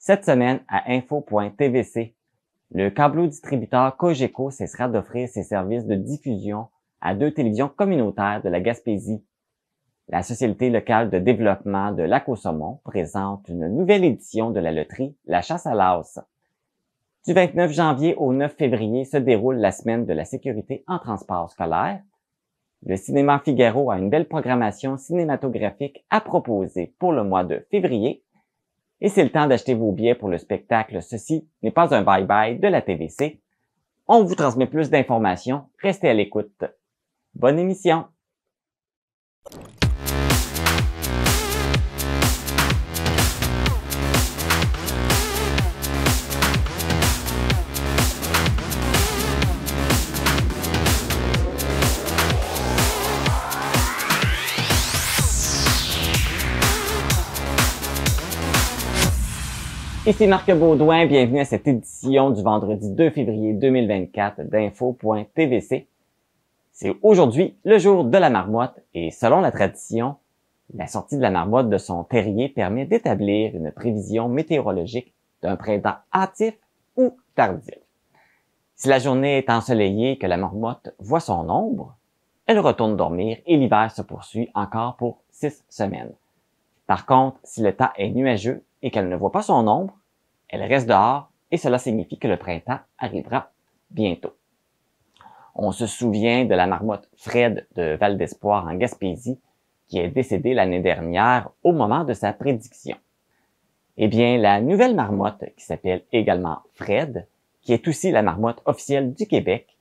Cette semaine, à info.tvc, le câblo-distributeur Cogeco cessera d'offrir ses services de diffusion à 2 télévisions communautaires de la Gaspésie. La Société locale de développement de Lac-aux-Saumons présente une nouvelle édition de la loterie La Chasse à l'As. Du 29 janvier au 9 février se déroule la semaine de la sécurité en transport scolaire. Le cinéma Figaro a une belle programmation cinématographique à proposer pour le mois de février. Et c'est le temps d'acheter vos billets pour le spectacle Ceci n'est pas un bye-bye de la TVC. On vous transmet plus d'informations. Restez à l'écoute. Bonne émission! Ici Marc Baudouin, bienvenue à cette édition du vendredi 2 février 2024 d'info.tvc. C'est aujourd'hui le jour de la marmotte et selon la tradition, la sortie de la marmotte de son terrier permet d'établir une prévision météorologique d'un printemps hâtif ou tardif. Si la journée est ensoleillée et que la marmotte voit son ombre, elle retourne dormir et l'hiver se poursuit encore pour 6 semaines. Par contre, si le temps est nuageux et qu'elle ne voit pas son ombre, elle reste dehors et cela signifie que le printemps arrivera bientôt. On se souvient de la marmotte Fred de Val d'Espoir en Gaspésie qui est décédée l'année dernière au moment de sa prédiction. Eh bien, la nouvelle marmotte, qui s'appelle également Fred, qui est aussi la marmotte officielle du Québec,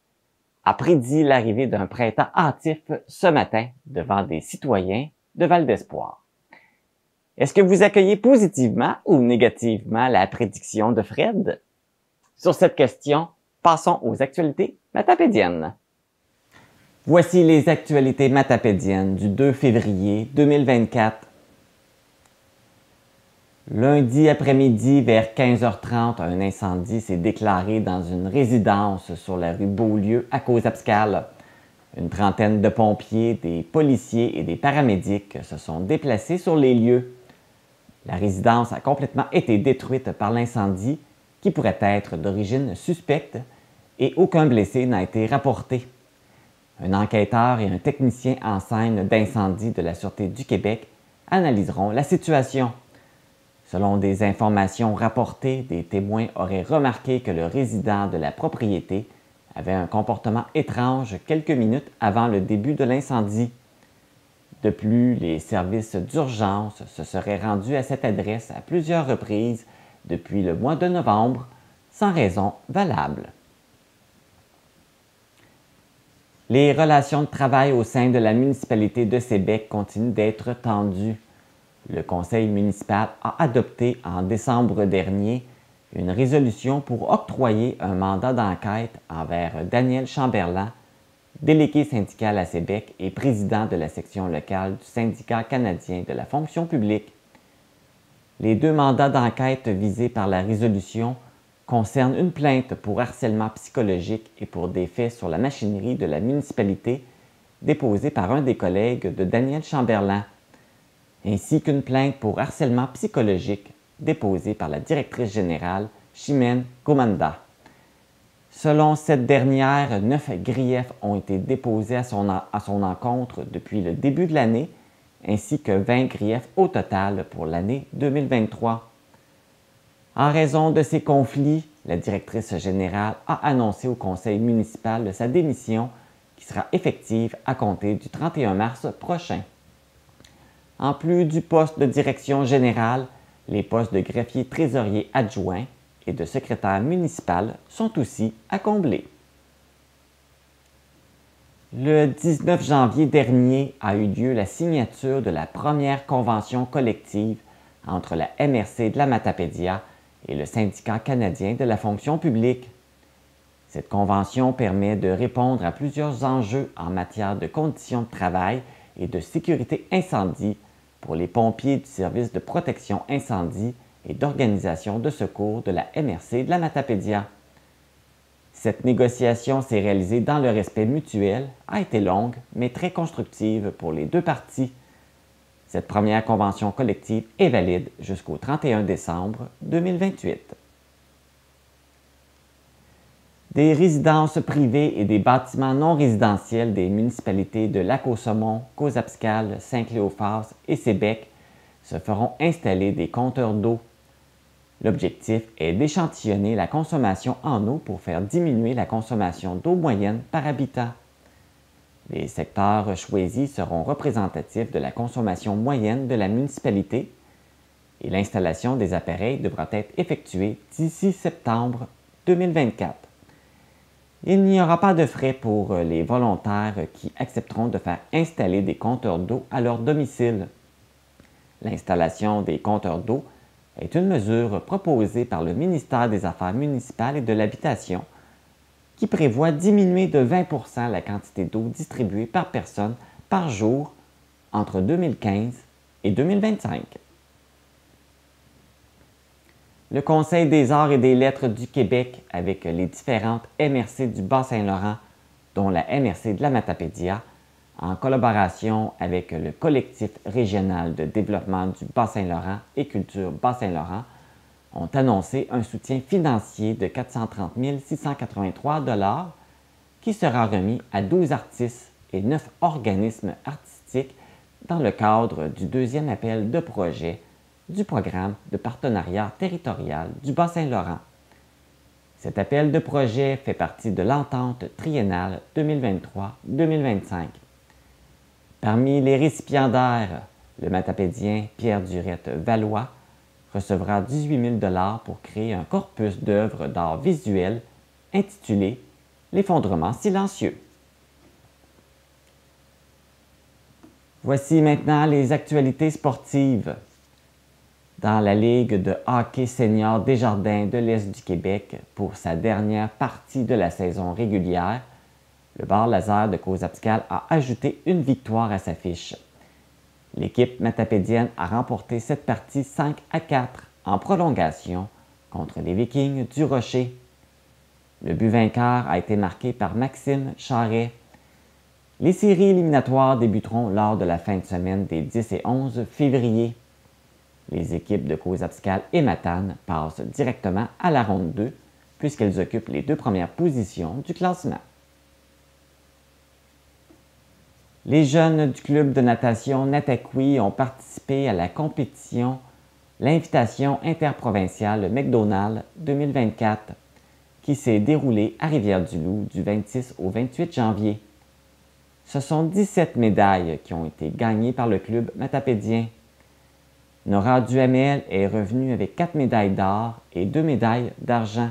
a prédit l'arrivée d'un printemps hâtif ce matin devant des citoyens de Val d'Espoir. Est-ce que vous accueillez positivement ou négativement la prédiction de Fred? Sur cette question, passons aux actualités matapédiennes. Voici les actualités matapédiennes du 2 février 2024. Lundi après-midi, vers 15h30, un incendie s'est déclaré dans une résidence sur la rue Beaulieu à Causes-Abscales. Une trentaine de pompiers, des policiers et des paramédics se sont déplacés sur les lieux. La résidence a complètement été détruite par l'incendie qui pourrait être d'origine suspecte et aucun blessé n'a été rapporté. Un enquêteur et un technicien en scène d'incendie de la Sûreté du Québec analyseront la situation. Selon des informations rapportées, des témoins auraient remarqué que le résident de la propriété avait un comportement étrange quelques minutes avant le début de l'incendie. De plus, les services d'urgence se seraient rendus à cette adresse à plusieurs reprises depuis le mois de novembre, sans raison valable. Les relations de travail au sein de la municipalité de Sébec continuent d'être tendues. Le conseil municipal a adopté en décembre dernier une résolution pour octroyer un mandat d'enquête envers Daniel Chamberlain, délégué syndical à Sébec et président de la section locale du syndicat canadien de la fonction publique. Les 2 mandats d'enquête visés par la résolution concernent une plainte pour harcèlement psychologique et pour des faits sur la machinerie de la municipalité déposée par un des collègues de Daniel Chamberlain, ainsi qu'une plainte pour harcèlement psychologique déposée par la directrice générale Chimène Komanda. Selon cette dernière, 9 griefs ont été déposés à son encontre depuis le début de l'année, ainsi que 20 griefs au total pour l'année 2023. En raison de ces conflits, la directrice générale a annoncé au conseil municipal sa démission qui sera effective à compter du 31 mars prochain. En plus du poste de direction générale, les postes de greffier trésorier adjoint et de secrétaire municipal sont aussi à combler. Le 19 janvier dernier a eu lieu la signature de la première convention collective entre la MRC de la Matapédia et le syndicat canadien de la fonction publique. Cette convention permet de répondre à plusieurs enjeux en matière de conditions de travail et de sécurité incendie pour les pompiers du service de protection incendie et d'organisation de secours de la MRC de la Matapédia. Cette négociation s'est réalisée dans le respect mutuel, a été longue, mais très constructive pour les 2 parties. Cette première convention collective est valide jusqu'au 31 décembre 2028. Des résidences privées et des bâtiments non résidentiels des municipalités de Lac-aux-Saumons, Causapscal, Saint-Cléophas et Sébec se feront installer des compteurs d'eau. L'objectif est d'échantillonner la consommation en eau pour faire diminuer la consommation d'eau moyenne par habitant. Les secteurs choisis seront représentatifs de la consommation moyenne de la municipalité et l'installation des appareils devra être effectuée d'ici septembre 2024. Il n'y aura pas de frais pour les volontaires qui accepteront de faire installer des compteurs d'eau à leur domicile. L'installation des compteurs d'eau est une mesure proposée par le ministère des Affaires municipales et de l'Habitation qui prévoit diminuer de 20 % la quantité d'eau distribuée par personne par jour entre 2015 et 2025. Le Conseil des arts et des lettres du Québec, avec les différentes MRC du Bas-Saint-Laurent, dont la MRC de la Matapédia, en collaboration avec le Collectif régional de développement du Bas-Saint-Laurent et Culture Bas-Saint-Laurent, ont annoncé un soutien financier de 430 683 $ qui sera remis à 12 artistes et 9 organismes artistiques dans le cadre du deuxième appel de projet du programme de partenariat territorial du Bas-Saint-Laurent. Cet appel de projet fait partie de l'entente triennale 2023-2025. Parmi les récipiendaires, le matapédien Pierre Durette-Valois recevra 18 000 $ pour créer un corpus d'œuvres d'art visuel intitulé « L'effondrement silencieux ». Voici maintenant les actualités sportives. Dans la Ligue de hockey senior Desjardins de l'Est du Québec, pour sa dernière partie de la saison régulière, le Bar Laser de Causapscal a ajouté une victoire à sa fiche. L'équipe matapédienne a remporté cette partie 5-4 en prolongation contre les Vikings du Rocher. Le but vainqueur a été marqué par Maxime Charret. Les séries éliminatoires débuteront lors de la fin de semaine des 10 et 11 février. Les équipes de Causapscal et Matane passent directement à la ronde 2 puisqu'elles occupent les 2 premières positions du classement. Les jeunes du club de natation Nataqui ont participé à la compétition L'Invitation interprovinciale McDonald's 2024 qui s'est déroulée à Rivière-du-Loup du 26 au 28 janvier. Ce sont 17 médailles qui ont été gagnées par le club matapédien. Nora Duhamel est revenue avec 4 médailles d'or et 2 médailles d'argent.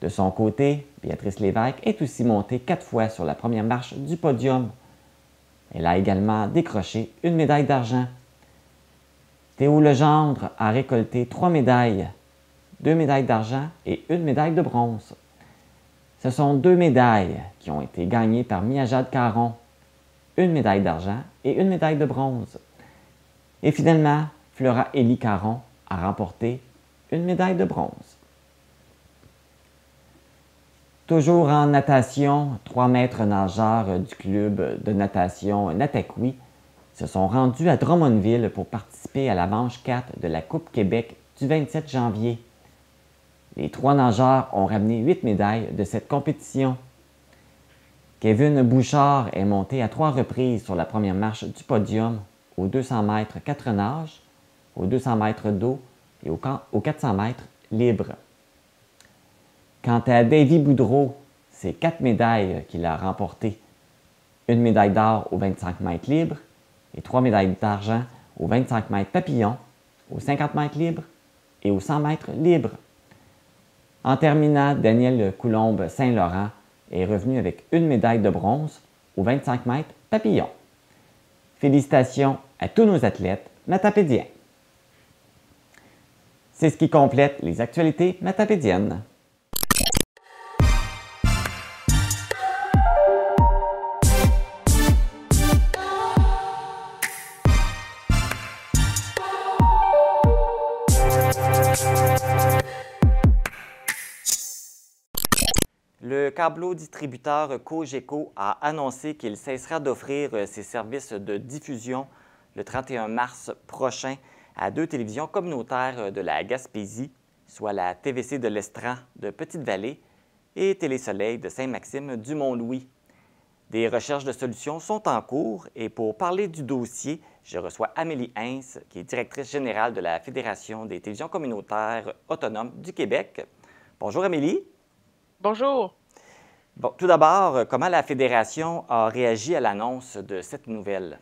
De son côté, Béatrice Lévesque est aussi montée 4 fois sur la première marche du podium. Elle a également décroché une médaille d'argent. Théo Legendre a récolté 3 médailles, 2 médailles d'argent et 1 médaille de bronze. Ce sont 2 médailles qui ont été gagnées par Mia-Jade Caron, 1 médaille d'argent et 1 médaille de bronze. Et finalement, Flora Élie Caron a remporté 1 médaille de bronze. Toujours en natation, 3 maîtres nageurs du club de natation Nataqui se sont rendus à Drummondville pour participer à la manche 4 de la Coupe Québec du 27 janvier. Les 3 nageurs ont ramené 8 médailles de cette compétition. Kevin Bouchard est monté à 3 reprises sur la première marche du podium aux 200 mètres 4 nages, aux 200 mètres d'eau et aux 400 mètres libres. Quant à Davy Boudreau, c'est 4 médailles qu'il a remportées. 1 médaille d'or aux 25 mètres libres et 3 médailles d'argent aux 25 mètres papillon, aux 50 mètres libres et aux 100 mètres libres. En terminant, Daniel Coulombe-Saint-Laurent est revenu avec 1 médaille de bronze aux 25 mètres papillon. Félicitations à tous nos athlètes matapédiens. C'est ce qui complète les actualités matapédiennes. Le câblo-distributeur Cogeco a annoncé qu'il cessera d'offrir ses services de diffusion le 31 mars prochain à 2 télévisions communautaires de la Gaspésie, soit la TVC de l'Estran de Petite-Vallée et Télé-Soleil de Saint-Maxime du Mont-Louis. Des recherches de solutions sont en cours et pour parler du dossier, je reçois Amélie Hintz, qui est directrice générale de la Fédération des télévisions communautaires autonomes du Québec. Bonjour Amélie. Bonjour. Bon, tout d'abord, comment la Fédération a réagi à l'annonce de cette nouvelle?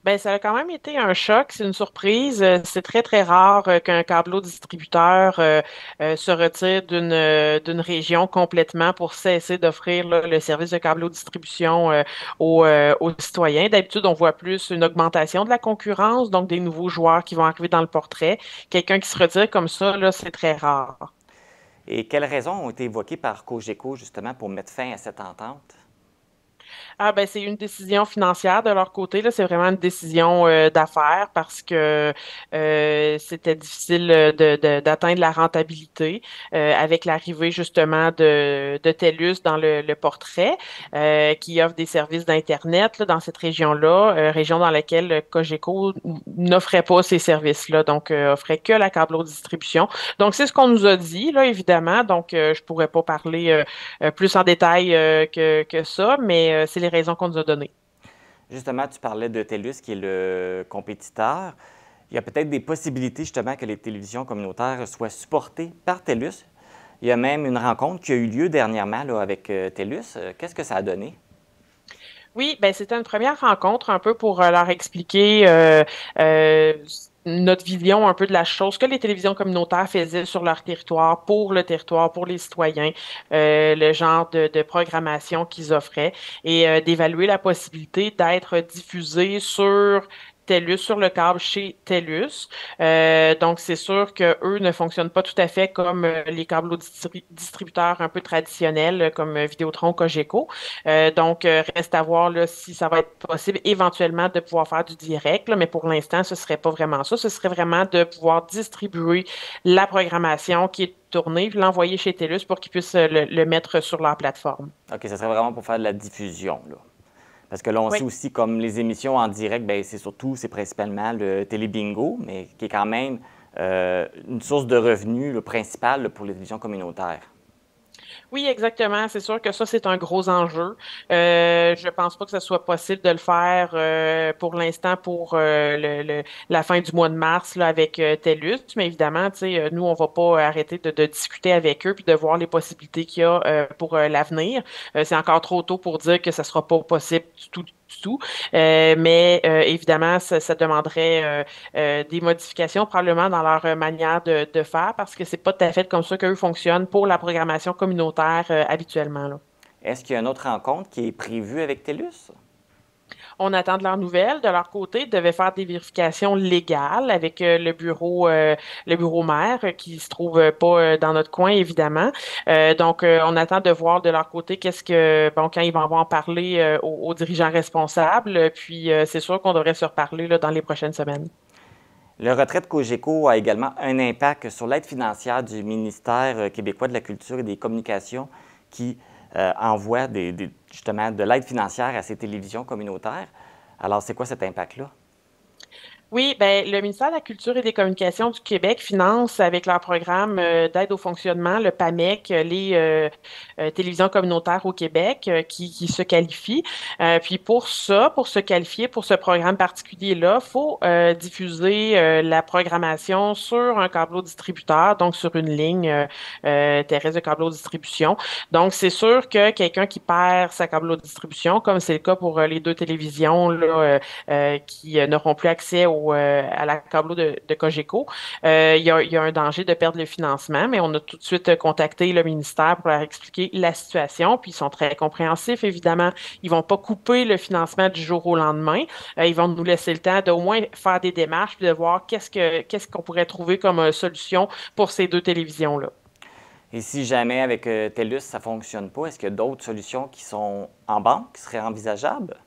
Ben, ça a quand même été un choc, c'est une surprise. C'est très, très rare qu'un câbleau distributeur se retire d'une région complètement pour cesser d'offrir là, le service de câbleau distribution aux citoyens. D'habitude, on voit plus une augmentation de la concurrence, donc des nouveaux joueurs qui vont arriver dans le portrait. Quelqu'un qui se retire comme ça, là, c'est très rare. Et quelles raisons ont été évoquées par Cogeco justement pour mettre fin à cette entente? Ah ben c'est une décision financière de leur côté, là, c'est vraiment une décision d'affaires parce que c'était difficile d'atteindre la rentabilité avec l'arrivée justement de TELUS dans le portrait qui offre des services d'Internet là, dans cette région-là, région dans laquelle Cogeco n'offrait pas ces services-là, donc offrait que la câbleau-distribution. Donc c'est ce qu'on nous a dit, là, évidemment, donc je pourrais pas parler plus en détail que ça, mais c'est les raisons qu'on nous a données. Justement, tu parlais de TELUS qui est le compétiteur. Il y a peut-être des possibilités justement que les télévisions communautaires soient supportées par TELUS. Il y a même une rencontre qui a eu lieu dernièrement là, avec TELUS. Qu'est-ce que ça a donné? Oui, ben c'était une première rencontre un peu pour leur expliquer notre vision un peu de la chose, que les télévisions communautaires faisaient sur leur territoire, pour les citoyens, le genre de programmation qu'ils offraient et d'évaluer la possibilité d'être diffusés sur TELUS, sur le câble chez TELUS. Donc, c'est sûr qu'eux ne fonctionnent pas tout à fait comme les câbles distributeurs un peu traditionnels, comme Vidéotron, Cogeco. Donc, reste à voir là, si ça va être possible éventuellement de pouvoir faire du direct, là, mais pour l'instant, ce serait pas vraiment ça. Ce serait vraiment de pouvoir distribuer la programmation qui est tournée, puis l'envoyer chez TELUS pour qu'ils puissent le mettre sur leur plateforme. OK, ça serait vraiment pour faire de la diffusion, là. Parce que là, on Oui. sait aussi, comme les émissions en direct, bien, c'est principalement le télébingo, mais qui est quand même une source de revenus là, principale là, pour les télévisions communautaires. Oui, exactement. C'est sûr que ça, c'est un gros enjeu. Je pense pas que ce soit possible de le faire pour l'instant pour la fin du mois de mars là, avec TELUS. Mais évidemment, tu sais, nous, on va pas arrêter de discuter avec eux puis de voir les possibilités qu'il y a pour l'avenir. C'est encore trop tôt pour dire que ça sera pas possible du tout. Du tout. Mais évidemment, ça demanderait des modifications probablement dans leur manière de faire parce que c'est pas tout à fait comme ça qu'eux fonctionnent pour la programmation communautaire habituellement, là. Est-ce qu'il y a une autre rencontre qui est prévue avec TELUS? On attend de leurs nouvelles. De leur côté, ils devaient faire des vérifications légales avec le bureau maire qui se trouve pas dans notre coin, évidemment. Donc, on attend de voir de leur côté qu'est-ce que, bon, quand ils vont en parler aux dirigeants responsables. Puis, c'est sûr qu'on devrait se reparler là, dans les prochaines semaines. Le retrait de Cogeco a également un impact sur l'aide financière du ministère québécois de la Culture et des Communications qui envoie justement de l'aide financière à ces télévisions communautaires. Alors, c'est quoi cet impact-là? Oui, ben, le ministère de la Culture et des Communications du Québec finance avec leur programme d'aide au fonctionnement, le PAMEC, les télévisions communautaires au Québec qui se qualifient. Puis pour ça, pour se qualifier pour ce programme particulier-là, faut diffuser la programmation sur un câbleau distributeur, donc sur une ligne terrestre de câbleau distribution. Donc c'est sûr que quelqu'un qui perd sa câbleau distribution, comme c'est le cas pour les deux télévisions là, qui n'auront plus accès à la câbleau de Cogeco. Il y a un danger de perdre le financement, mais on a tout de suite contacté le ministère pour leur expliquer la situation, puis ils sont très compréhensifs, évidemment. Ils vont pas couper le financement du jour au lendemain. Ils vont nous laisser le temps d'au moins faire des démarches, puis de voir qu'est-ce qu'on pourrait trouver comme solution pour ces deux télévisions-là. Et si jamais avec TELUS, ça ne fonctionne pas, est-ce qu'il y a d'autres solutions qui sont en banque, qui seraient envisageables?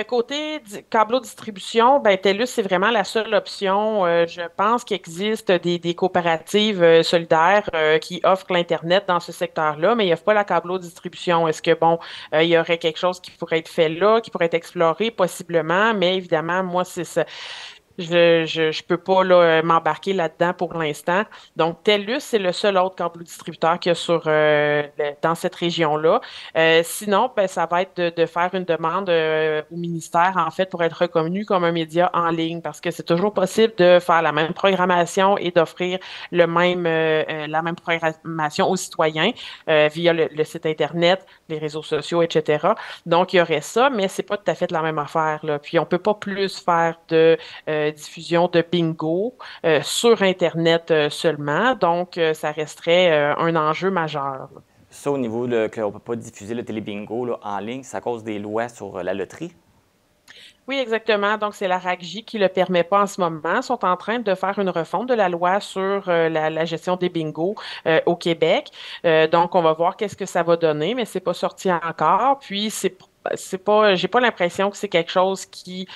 Côté câbleau distribution, ben, TELUS, c'est vraiment la seule option. Je pense qu'il existe des coopératives solidaires qui offrent l'Internet dans ce secteur-là, mais il n'y a pas la câbleau distribution. Est-ce que, bon, il y aurait quelque chose qui pourrait être fait là, qui pourrait être exploré, possiblement, mais évidemment, moi, c'est ça. Je peux pas là, m'embarquer là-dedans pour l'instant. Donc, TELUS, c'est le seul autre câble distributeur qu'il y a dans cette région-là. Sinon, ben, ça va être de faire une demande au ministère, en fait, pour être reconnu comme un média en ligne, parce que c'est toujours possible de faire la même programmation et d'offrir la même programmation aux citoyens via le site Internet, les réseaux sociaux, etc. Donc, il y aurait ça, mais c'est pas tout à fait la même affaire, là. Puis, on peut pas plus faire de diffusion de bingo sur Internet seulement. Donc, ça resterait un enjeu majeur. Ça, au niveau qu'on ne peut pas diffuser le télébingo là, en ligne, c'est à cause des lois sur la loterie? Oui, exactement. Donc, c'est la RACJ qui ne le permet pas en ce moment. Ils sont en train de faire une refonte de la loi sur la gestion des bingos au Québec. Donc, on va voir qu'est-ce que ça va donner, mais c'est pas sorti encore. Puis, c'est pas, j'ai pas l'impression que c'est quelque chose qui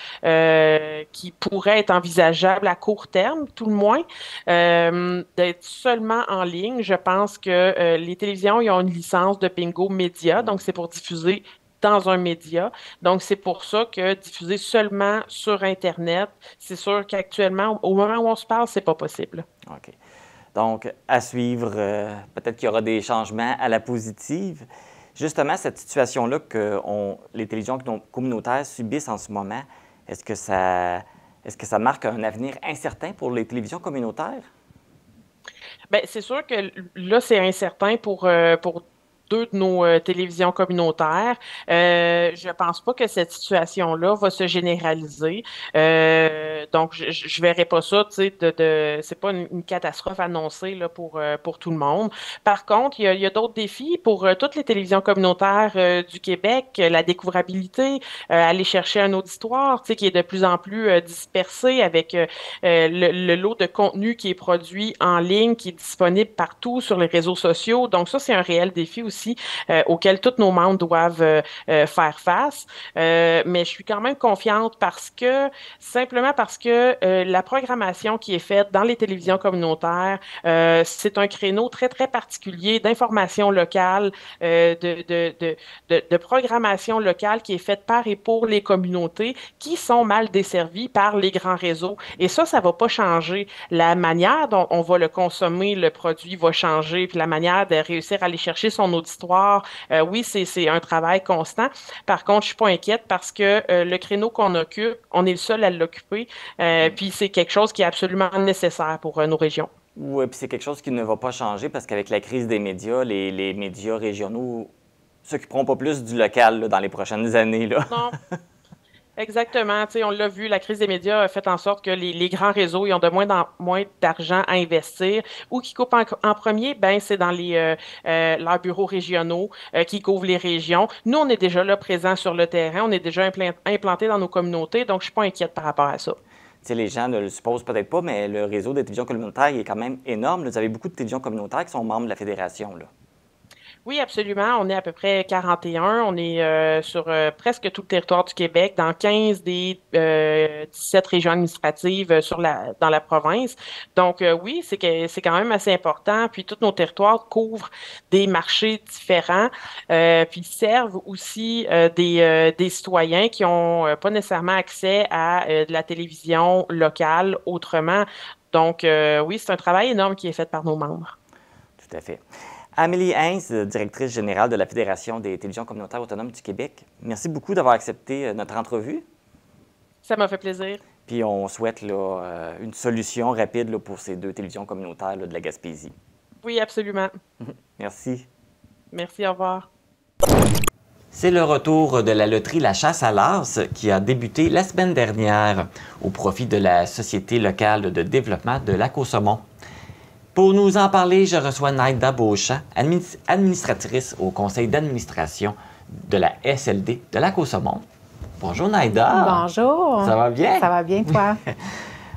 pourrait être envisageable à court terme, tout le moins, d'être seulement en ligne. Je pense que les télévisions, ils ont une licence de bingo média, donc c'est pour diffuser dans un média. Donc, c'est pour ça que diffuser seulement sur Internet, c'est sûr qu'actuellement, au moment où on se parle, c'est pas possible. OK. Donc, à suivre, peut-être qu'il y aura des changements à la positive. Justement, cette situation-là que les télévisions communautaires subissent en ce moment, est-ce que ça marque un avenir incertain pour les télévisions communautaires? Bien, c'est sûr que là, c'est incertain pour deux de nos télévisions communautaires. Je pense pas que cette situation-là va se généraliser. Donc, je verrai pas ça, tu sais, c'est pas une catastrophe annoncée là, pour tout le monde. Par contre, il y a d'autres défis pour toutes les télévisions communautaires du Québec, la découvrabilité, aller chercher un auditoire, tu sais, qui est de plus en plus dispersé avec le lot de contenu qui est produit en ligne, qui est disponible partout sur les réseaux sociaux. Donc, ça, c'est un réel défi aussi auxquels tous nos membres doivent faire face. Mais je suis quand même confiante simplement parce que la programmation qui est faite dans les télévisions communautaires, c'est un créneau très, très particulier d'information locale, de programmation locale qui est faite par et pour les communautés qui sont mal desservies par les grands réseaux. Et ça va pas changer. La manière dont on va le consommer, le produit va changer, puis la manière de réussir à aller chercher son auditoire. Oui, c'est un travail constant. Par contre, je suis pas inquiète parce que le créneau qu'on occupe, on est le seul à l'occuper. Puis c'est quelque chose qui est absolument nécessaire pour nos régions. Oui, puis c'est quelque chose qui ne va pas changer parce qu'avec la crise des médias, les médias régionaux s'occuperont pas plus du local là, dans les prochaines années. Là. Non. Exactement. Tu sais, on l'a vu, la crise des médias a fait en sorte que les grands réseaux ils ont de moins d'argent à investir. Où qui coupent en premier? Ben, c'est dans leurs bureaux régionaux qui couvrent les régions. Nous, on est déjà là présents sur le terrain, on est déjà implantés dans nos communautés, donc je suis pas inquiète par rapport à ça. Tu sais, les gens ne le supposent peut-être pas, mais le réseau des télévisions communautaires il est quand même énorme. Vous avez beaucoup de télévisions communautaires qui sont membres de la fédération. Là. Oui, absolument. On est à peu près 41. On est sur presque tout le territoire du Québec, dans 15 des 17 régions administratives dans la province. Donc, oui, c'est quand même assez important. Puis, tous nos territoires couvrent des marchés différents, puis servent aussi des citoyens qui n'ont pas nécessairement accès à de la télévision locale autrement. Donc, oui, c'est un travail énorme qui est fait par nos membres. Tout à fait. Amélie Heinz, directrice générale de la Fédération des télévisions communautaires autonomes du Québec, merci beaucoup d'avoir accepté notre entrevue. Ça m'a fait plaisir. Puis on souhaite là, une solution rapide là, pour ces deux télévisions communautaires là, de la Gaspésie. Oui, absolument. Merci. Merci, au revoir. C'est le retour de la loterie La Chasse à l'As qui a débuté la semaine dernière au profit de la Société locale de développement de Lac-aux-Saumons. Pour nous en parler, je reçois Naïda Beauchamp, administratrice au conseil d'administration de la SLD de Lac-aux-Saumons. Bonjour Naïda. Bonjour. Ça va bien? Ça va bien, toi?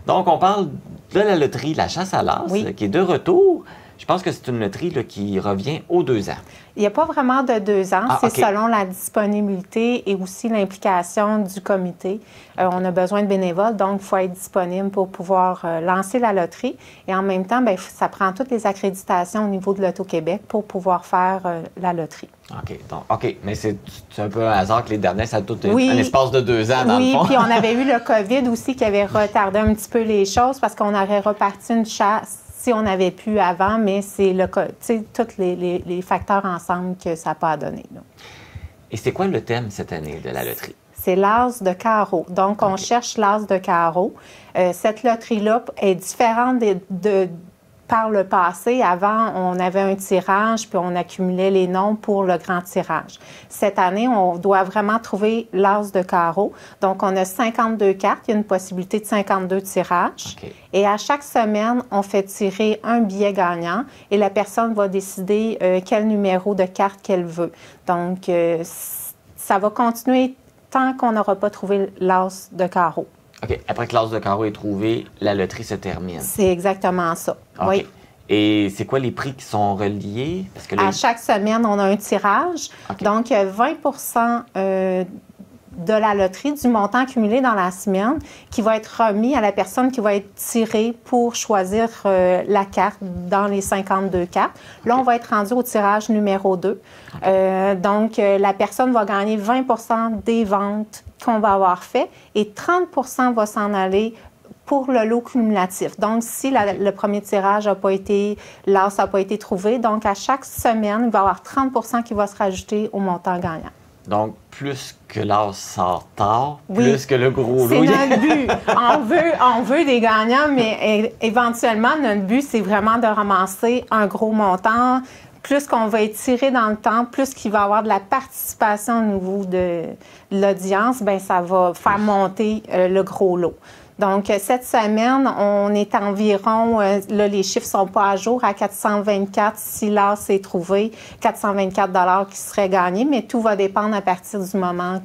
Donc, on parle de la loterie La Chasse à l'As, oui. qui est de retour. Je pense que c'est une loterie là, qui revient aux 2 ans. Il n'y a pas vraiment de 2 ans. C'est OK. selon la disponibilité et aussi l'implication du comité. On a besoin de bénévoles, donc il faut être disponible pour pouvoir lancer la loterie. Et en même temps, bien, ça prend toutes les accréditations au niveau de l'Auto-Québec pour pouvoir faire la loterie. OK. Mais c'est un peu un hasard que les derniers, ça a tout Oui. un espace de 2 ans, dans le fond. Oui, puis on avait eu le COVID aussi qui avait retardé un petit peu les choses parce qu'on aurait reparti une chasse si on avait pu avant, mais c'est tous les facteurs ensemble que ça n'a pas donné. Là. Et c'est quoi le thème cette année de la loterie? C'est l'as de carreau. Donc, on cherche l'as de carreau. Cette loterie-là est différente par le passé. Avant, on avait un tirage, puis on accumulait les noms pour le grand tirage. Cette année, on doit vraiment trouver l'as de carreau. Donc, on a 52 cartes. Il y a une possibilité de 52 tirages. OK. Et à chaque semaine, on fait tirer un billet gagnant et la personne va décider quel numéro de carte qu'elle veut. Donc, ça va continuer tant qu'on n'aura pas trouvé l'as de carreau. OK. Après que l'as de carreau est trouvé, la loterie se termine. C'est exactement ça. OK. Oui. Et c'est quoi les prix qui sont reliés? Parce que À chaque semaine, on a un tirage. OK. Donc, 20 de la loterie, du montant accumulé dans la semaine, qui va être remis à la personne qui va être tirée pour choisir la carte dans les 52 cartes. Là, on va être rendu au tirage numéro 2. Donc, la personne va gagner 20 des ventes qu'on va avoir fait et 30 va s'en aller pour le lot cumulatif. Donc, si le premier tirage n'a pas été, l'as n'a pas été trouvé, donc à chaque semaine, il va y avoir 30 qui va se rajouter au montant gagnant. Donc, plus que l'as sort tard, Oui. plus que le gros lot. C'est notre but. On veut des gagnants, mais éventuellement, notre but, c'est vraiment de ramasser un gros montant. Plus qu'on va étirer dans le temps, plus qu'il va y avoir de la participation au niveau de l'audience, bien, ça va faire monter le gros lot. Donc, cette semaine, on est environ, là, les chiffres ne sont pas à jour, à 424 si l'as est trouvé, 424 qui seraient gagnés, mais tout va dépendre à partir du moment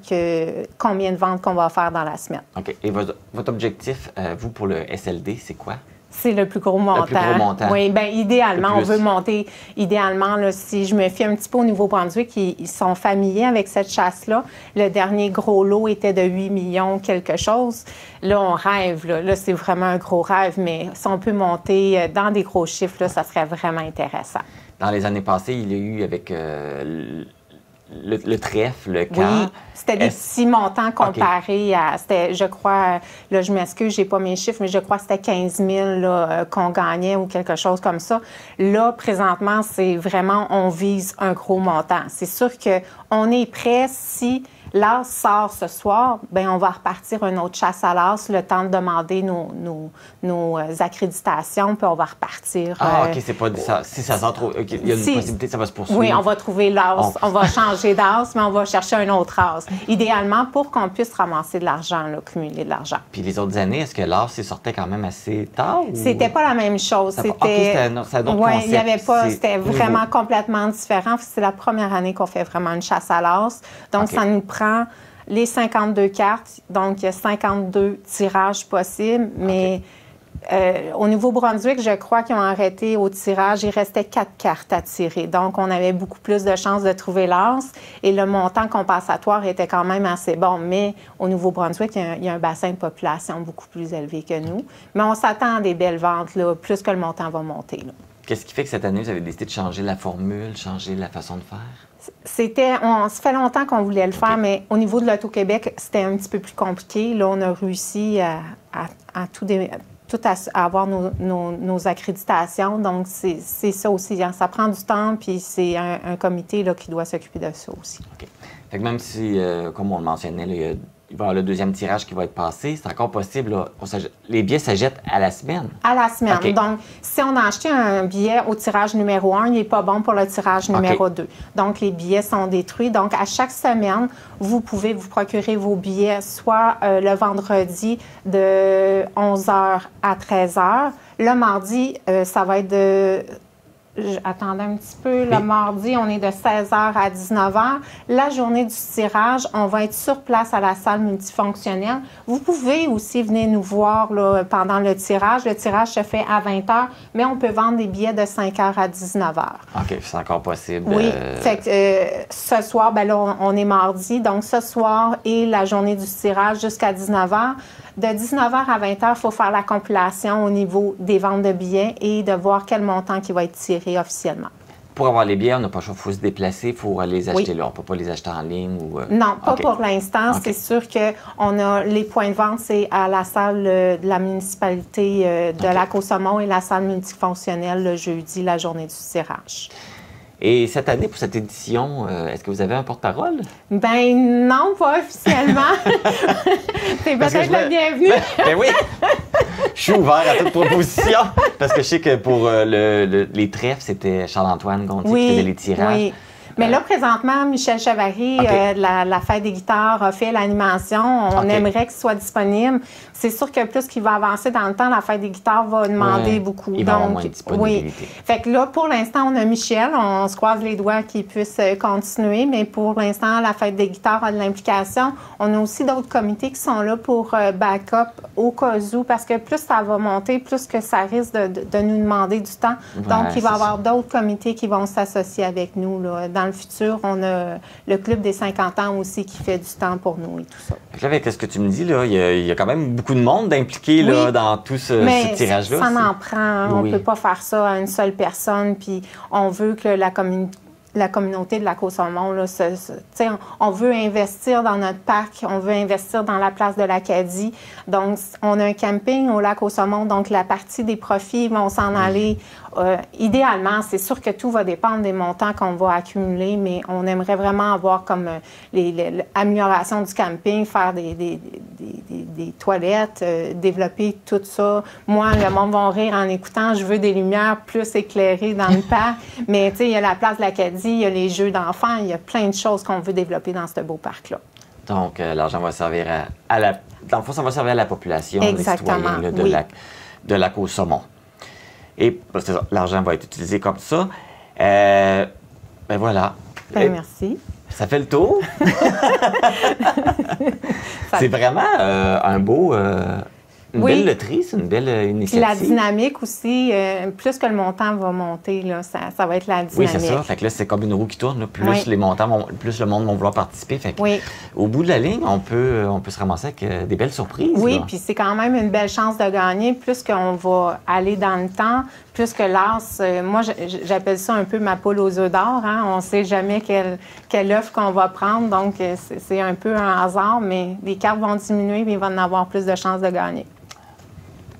combien de ventes qu'on va faire dans la semaine. OK. Et votre objectif, vous, pour le SLD, c'est quoi? C'est le plus gros montant. Le plus gros montant. Oui, bien, idéalement, Le on plus. veut monter. Idéalement, là, si je me fie un petit peu au Nouveau-Brunswick, ils sont familiers avec cette chasse-là. Le dernier gros lot était de 8 millions quelque chose. Là, on rêve. Là, c'est vraiment un gros rêve, mais si on peut monter dans des gros chiffres, là, ça serait vraiment intéressant. Dans les années passées, il y a eu avec le trèfle, le Oui, quart. c'était des petits montants comparés à... C'était, je crois, là, je m'excuse, j'ai pas mes chiffres, mais je crois que c'était 15 000 là, qu'on gagnait ou quelque chose comme ça. Là, présentement, c'est vraiment, on vise un gros montant. C'est sûr qu'on est prêt si l'as sort ce soir, bien, on va repartir une autre chasse à l'as, le temps de demander nos accréditations, puis on va repartir. OK, c'est pas ça. Si ça sort trop... il y a une possibilité que ça va se poursuivre. Oui, on va trouver l'as, on va changer d'as, mais on va chercher un autre as. Idéalement, pour qu'on puisse ramasser de l'argent, là, cumuler de l'argent. Puis les autres années, est-ce que l'as sortait quand même assez tard? Ou... C'était pas la même chose. C'était un autre concept. Il y avait pas... C'était nouveau. vraiment complètement différent. C'est la première année qu'on fait vraiment une chasse à l'as. Donc, ça nous prend les 52 cartes. Donc, il y a 52 tirages possibles, mais... au Nouveau-Brunswick, je crois qu'ils ont arrêté au tirage. Il restait 4 cartes à tirer. Donc, on avait beaucoup plus de chances de trouver l'as et le montant compensatoire était quand même assez bon. Mais au Nouveau-Brunswick, il y a un bassin de population beaucoup plus élevé que nous. Mais on s'attend à des belles ventes, là, plus que le montant va monter. Là. Qu'est-ce qui fait que cette année, vous avez décidé de changer la formule, changer la façon de faire? Ça fait longtemps qu'on voulait le faire, mais au niveau de l'Auto-Québec, c'était un petit peu plus compliqué. Là, on a réussi à avoir nos accréditations. Donc, c'est ça aussi. Hein. Ça prend du temps, puis c'est un comité là, qui doit s'occuper de ça aussi. OK. Fait que même si, comme on le mentionnait, là, il va y avoir le deuxième tirage qui va être passé, c'est encore possible. Là, les billets s'achètent à la semaine. À la semaine. Okay. Donc, si on a acheté un billet au tirage numéro 1, il n'est pas bon pour le tirage numéro 2. Donc, les billets sont détruits. Donc, à chaque semaine, vous pouvez vous procurer vos billets soit le vendredi de 11h à 13h. Le mardi, ça va être Attendez un petit peu. Le mardi, on est de 16h à 19h. La journée du tirage, on va être sur place à la salle multifonctionnelle. Vous pouvez aussi venir nous voir là, pendant le tirage. Le tirage se fait à 20h, mais on peut vendre des billets de 5h à 19h. OK, c'est encore possible. Oui. Fait que, ce soir, ben là, on est mardi. Donc, ce soir et la journée du tirage jusqu'à 19h. De 19h à 20h, il faut faire la compilation au niveau des ventes de billets et de voir quel montant qui va être tiré officiellement. Pour avoir les billets, on n'a pas le choix, il faut se déplacer, il faut les acheter là. On ne peut pas les acheter en ligne ou... Non, pas pour l'instant. C'est sûr qu'on a les points de vente, c'est à la salle de la municipalité de Lac-aux-Saumons et la salle multifonctionnelle le jeudi, la journée du tirage. Et cette année, pour cette édition, est-ce que vous avez un porte-parole? Ben non, pas officiellement. C'est peut-être le bienvenu. Ben oui! Je suis ouvert à toute proposition. Parce que je sais que pour les trèfles, c'était Charles-Antoine Gontier qui faisait les tirages. Oui. Mais là, présentement, Michel Chavary, la Fête des guitares, a fait l'animation. On aimerait qu'il soit disponible. C'est sûr que plus qu'il va avancer dans le temps, la Fête des guitares va demander beaucoup. Il va avoir moins de disponibilité. Fait que là, pour l'instant, on a Michel. On se croise les doigts qu'il puisse continuer. Mais pour l'instant, la Fête des guitares a de l'implication. On a aussi d'autres comités qui sont là pour backup au cas où. Parce que plus ça va monter, plus que ça risque de nous demander du temps. Donc, il va y avoir d'autres comités qui vont s'associer avec nous là, dans le futur. On a le Club des 50 ans aussi qui fait du temps pour nous et tout ça. Là, avec ce que tu me dis, là, il y a quand même beaucoup de monde d'impliqué là, dans tout ce tirage-là. Ça en prend. On ne peut pas faire ça à une seule personne. Puis on veut que la communauté de Lac-aux-Saumons, là, on veut investir dans notre parc, on veut investir dans la place de l'Acadie. Donc, on a un camping au Lac-aux-Saumons, donc la partie des profits vont s'en aller. Idéalement, c'est sûr que tout va dépendre des montants qu'on va accumuler, mais on aimerait vraiment avoir comme l'amélioration du camping, faire des toilettes, développer tout ça. Moi, le monde va rire en écoutant, je veux des lumières plus éclairées dans le parc, mais tu sais, il y a la place de l'Acadie, il y a les jeux d'enfants, il y a plein de choses qu'on veut développer dans ce beau parc-là. Donc, l'argent va servir dans le fond, ça va servir à la population, les citoyens là, de Lac-aux-Saumons. Et c'est ça, l'argent va être utilisé comme ça. Ben voilà. Ben, merci. Ça fait le tour. C'est vraiment un beau... Une belle loterie, c'est une belle initiative. Puis la dynamique aussi, plus que le montant va monter, là, ça va être la dynamique. Oui, c'est ça. Fait que là, c'est comme une roue qui tourne. Là. Plus les montants, plus le monde va vouloir participer. Fait que, au bout de la ligne, on peut se ramasser avec des belles surprises. Oui, puis c'est quand même une belle chance de gagner. Plus qu'on va aller dans le temps, plus que l'as, moi, j'appelle ça un peu ma poule aux œufs d'or. Hein? On ne sait jamais quelle offre qu'on va prendre. Donc, c'est un peu un hasard, mais les cartes vont diminuer et il va en avoir plus de chances de gagner.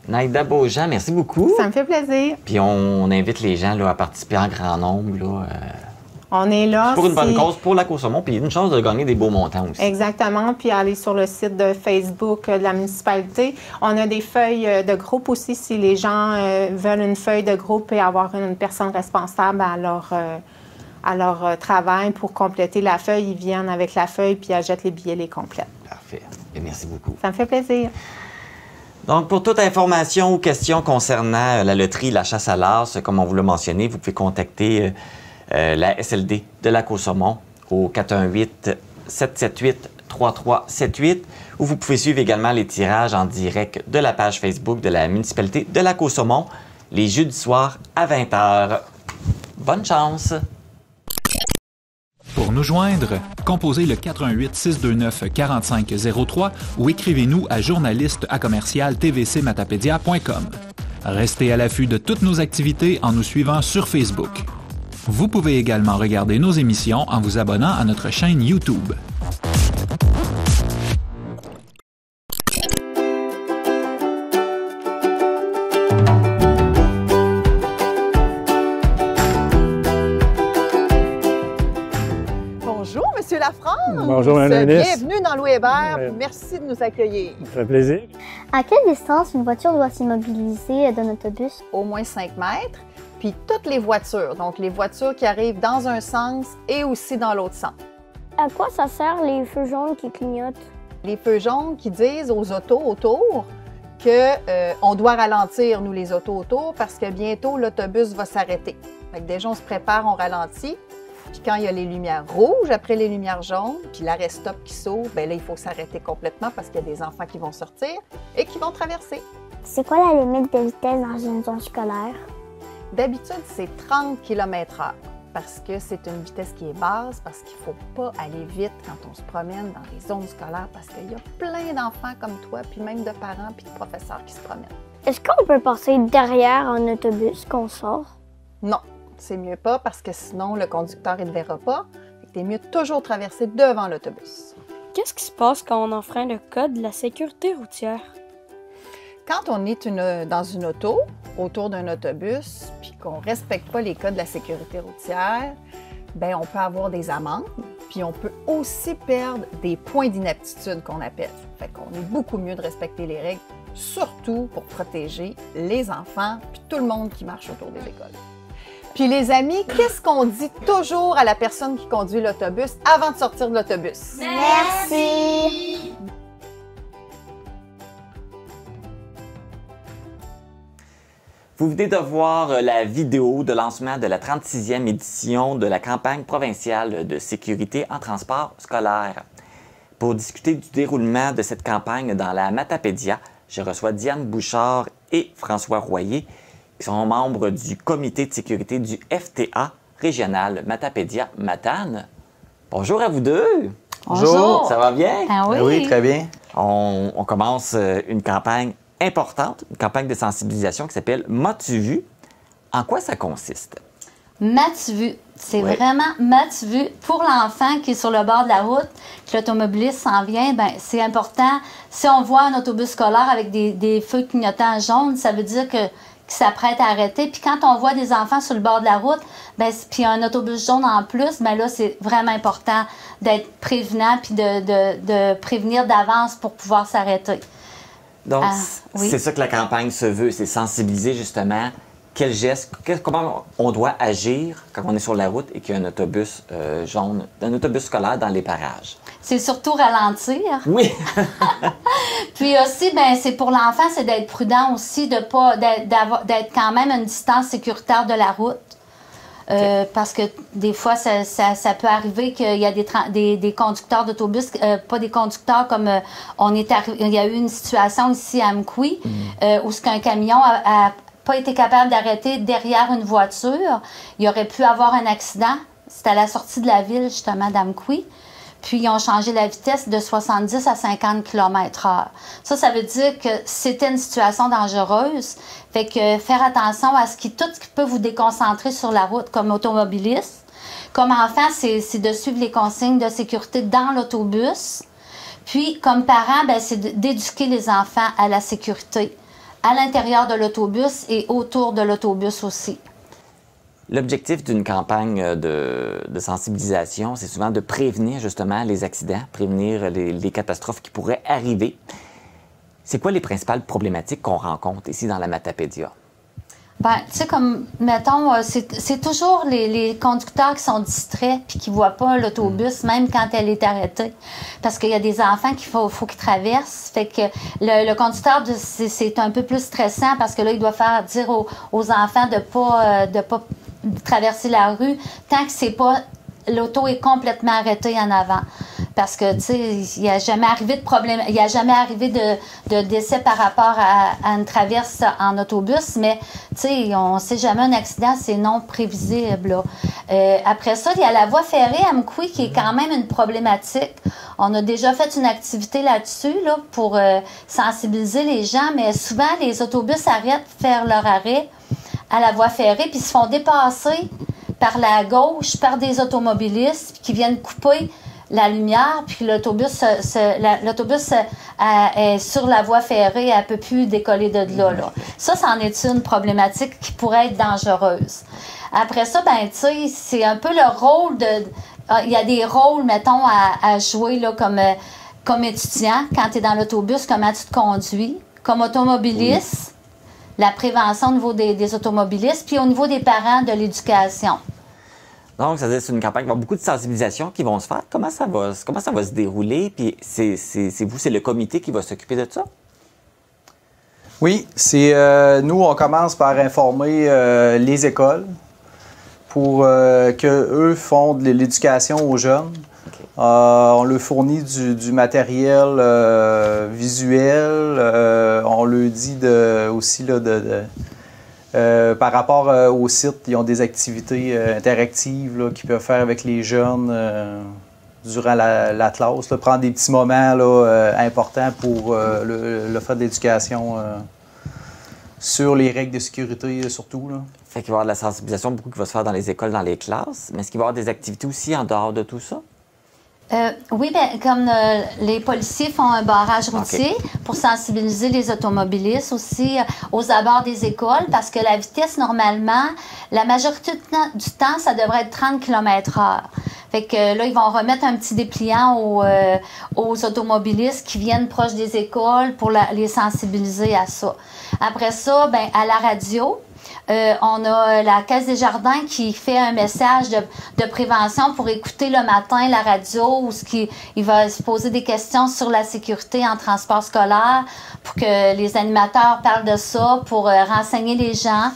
Naïda Beaujean, merci beaucoup. Ça me fait plaisir. Puis on invite les gens là, à participer en grand nombre. Là, on est là. Pour une bonne cause, pour Lac-aux-Saumons, puis une chance de gagner des beaux montants aussi. Exactement. Puis aller sur le site de Facebook de la municipalité. On a des feuilles de groupe aussi si les gens veulent une feuille de groupe et avoir une personne responsable à leur travail pour compléter la feuille. Ils viennent avec la feuille puis achètent les billets, les complètent. Parfait. Et merci beaucoup. Ça me fait plaisir. Donc, pour toute information ou question concernant la loterie, la chasse à l'as, comme on vous l'a mentionné, vous pouvez contacter la SLD de Lac-aux-Saumons au 418-778-3378 ou vous pouvez suivre également les tirages en direct de la page Facebook de la municipalité de Lac-aux-Saumons les jeudis soirs à 20h. Bonne chance! Pour nous joindre, composez le 418-629-4503 ou écrivez-nous à journaliste@tvcmatapedia.com. Restez à l'affût de toutes nos activités en nous suivant sur Facebook. Vous pouvez également regarder nos émissions en vous abonnant à notre chaîne YouTube. Bonjour, Mme la ministre. Bienvenue dans Louis Hébert. Merci de nous accueillir. Ça fait plaisir. À quelle distance une voiture doit s'immobiliser d'un autobus? Au moins 5 mètres. Puis toutes les voitures, donc les voitures qui arrivent dans un sens et aussi dans l'autre sens. À quoi ça sert les feux jaunes qui clignotent? Les feux jaunes qui disent aux autos autour qu'on doit ralentir, nous les autos autour, parce que bientôt l'autobus va s'arrêter. Fait que déjà, on se prépare, on ralentit. Puis quand il y a les lumières rouges, après les lumières jaunes, puis l'arrêt stop qui s'ouvre, bien là, il faut s'arrêter complètement parce qu'il y a des enfants qui vont sortir et qui vont traverser. C'est quoi la limite de vitesse dans une zone scolaire? D'habitude, c'est 30 km/h parce que c'est une vitesse qui est basse, parce qu'il ne faut pas aller vite quand on se promène dans les zones scolaires parce qu'il y a plein d'enfants comme toi, puis même de parents puis de professeurs qui se promènent. Est-ce qu'on peut passer derrière un autobus qu'on sort? Non, c'est mieux pas parce que sinon le conducteur ne le verra pas. C'est mieux de toujours traverser devant l'autobus. Qu'est-ce qui se passe quand on enfreint le code de la sécurité routière? Quand on est dans une auto, autour d'un autobus, puis qu'on ne respecte pas les codes de la sécurité routière, bien, on peut avoir des amendes, puis on peut aussi perdre des points d'inaptitude qu'on appelle. Fait qu'on est beaucoup mieux de respecter les règles, surtout pour protéger les enfants, puis tout le monde qui marche autour des écoles. Puis les amis, qu'est-ce qu'on dit toujours à la personne qui conduit l'autobus avant de sortir de l'autobus? Merci! Vous venez de voir la vidéo de lancement de la 36e édition de la campagne provinciale de sécurité en transport scolaire. Pour discuter du déroulement de cette campagne dans la Matapédia, je reçois Diane Bouchard et François Royer, qui sont membres du comité de sécurité du FTA régional Matapédia-Matane. Bonjour à vous deux! Bonjour! Ça va bien? Ah oui? Oui, très bien. On commence une campagne importante, une campagne de sensibilisation qui s'appelle M'as-tu vu? En quoi ça consiste? M'as-tu vu? C'est vraiment m'as-tu vu? Pour l'enfant qui est sur le bord de la route, que l'automobiliste s'en vient, bien, c'est important. Si on voit un autobus scolaire avec des feux clignotants jaunes, ça veut dire qu'il s'apprête à arrêter. Puis quand on voit des enfants sur le bord de la route, bien, puis un autobus jaune en plus, bien là, c'est vraiment important d'être prévenant puis de prévenir d'avance pour pouvoir s'arrêter. Donc, c'est ça que la campagne se veut, c'est sensibiliser justement quels gestes, comment on doit agir quand on est sur la route et qu'il y a un autobus jaune, un autobus scolaire dans les parages. C'est surtout ralentir. Oui. Puis aussi, ben c'est pour l'enfant, c'est d'être prudent aussi, d'être quand même à une distance sécuritaire de la route. Parce que des fois, ça peut arriver qu'il y a des conducteurs d'autobus, pas des conducteurs comme il y a eu une situation ici à Amqui, où un camion a pas été capable d'arrêter derrière une voiture. Il aurait pu avoir un accident. C'était à la sortie de la ville, justement, d'Amqui. Puis, ils ont changé la vitesse de 70 à 50 km/h. Ça veut dire que c'était une situation dangereuse. Fait que faire attention à tout ce qui peut vous déconcentrer sur la route comme automobiliste. Comme enfant, c'est de suivre les consignes de sécurité dans l'autobus. Puis, comme parent, ben, c'est d'éduquer les enfants à la sécurité à l'intérieur de l'autobus et autour de l'autobus aussi. L'objectif d'une campagne de sensibilisation, c'est souvent de prévenir justement les accidents, prévenir les catastrophes qui pourraient arriver. C'est quoi les principales problématiques qu'on rencontre ici dans la Matapédia? Bien, tu sais, comme, mettons, c'est toujours les conducteurs qui sont distraits puis qui ne voient pas l'autobus, même quand elle est arrêtée. Parce qu'il y a des enfants qu'il faut qu'ils traversent. Fait que le conducteur, c'est un peu plus stressant parce que là, il doit faire dire aux enfants de pas traverser la rue tant que c'est pas l'auto est complètement arrêtée en avant. Parce que, tu sais, il n'y a jamais arrivé de problème, il n'y a jamais arrivé de décès par rapport à une traverse en autobus, mais, tu sais, on ne sait jamais un accident, c'est non prévisible, là. Après ça, il y a la voie ferrée à Amqui qui est quand même une problématique. On a déjà fait une activité là-dessus, là, pour sensibiliser les gens, mais souvent, les autobus arrêtent de faire leur arrêt à la voie ferrée, puis se font dépasser par la gauche, par des automobilistes qui viennent couper la lumière, puis l'autobus est sur la voie ferrée, elle ne peut plus décoller de là. Ça, c'en est une problématique qui pourrait être dangereuse. Après ça, ben, tu sais, c'est un peu le rôle il y a des rôles, mettons, à jouer là, comme étudiant, quand tu es dans l'autobus, comment tu te conduis, comme automobiliste, la prévention au niveau des automobilistes, puis au niveau des parents, de l'éducation. Donc, ça veut dire que c'est une campagne, il y a beaucoup de sensibilisation qui vont se faire. Comment ça va se dérouler? Puis c'est le comité qui va s'occuper de ça? Oui, nous, on commence par informer les écoles. pour qu'eux font de l'éducation aux jeunes. Okay. On leur fournit du matériel visuel. On leur dit aussi par rapport au site, ils ont des activités interactives là, qu'ils peuvent faire avec les jeunes durant la classe. Là, prendre des petits moments là, importants pour le fait de l'éducation sur les règles de sécurité surtout. Là. Fait qu'il va y avoir de la sensibilisation beaucoup qui va se faire dans les écoles, dans les classes. Mais est-ce qu'il va y avoir des activités aussi en dehors de tout ça? Oui, bien, comme les policiers font un barrage routier pour sensibiliser les automobilistes aussi aux abords des écoles, parce que la vitesse, normalement, la majorité du temps, ça devrait être 30 km/h. Fait que là, ils vont remettre un petit dépliant aux automobilistes qui viennent proche des écoles pour les sensibiliser à ça. Après ça, bien, à la radio, on a la Caisse des Jardins qui fait un message de prévention pour écouter le matin la radio où il va se poser des questions sur la sécurité en transport scolaire pour que les animateurs parlent de ça, pour renseigner les gens.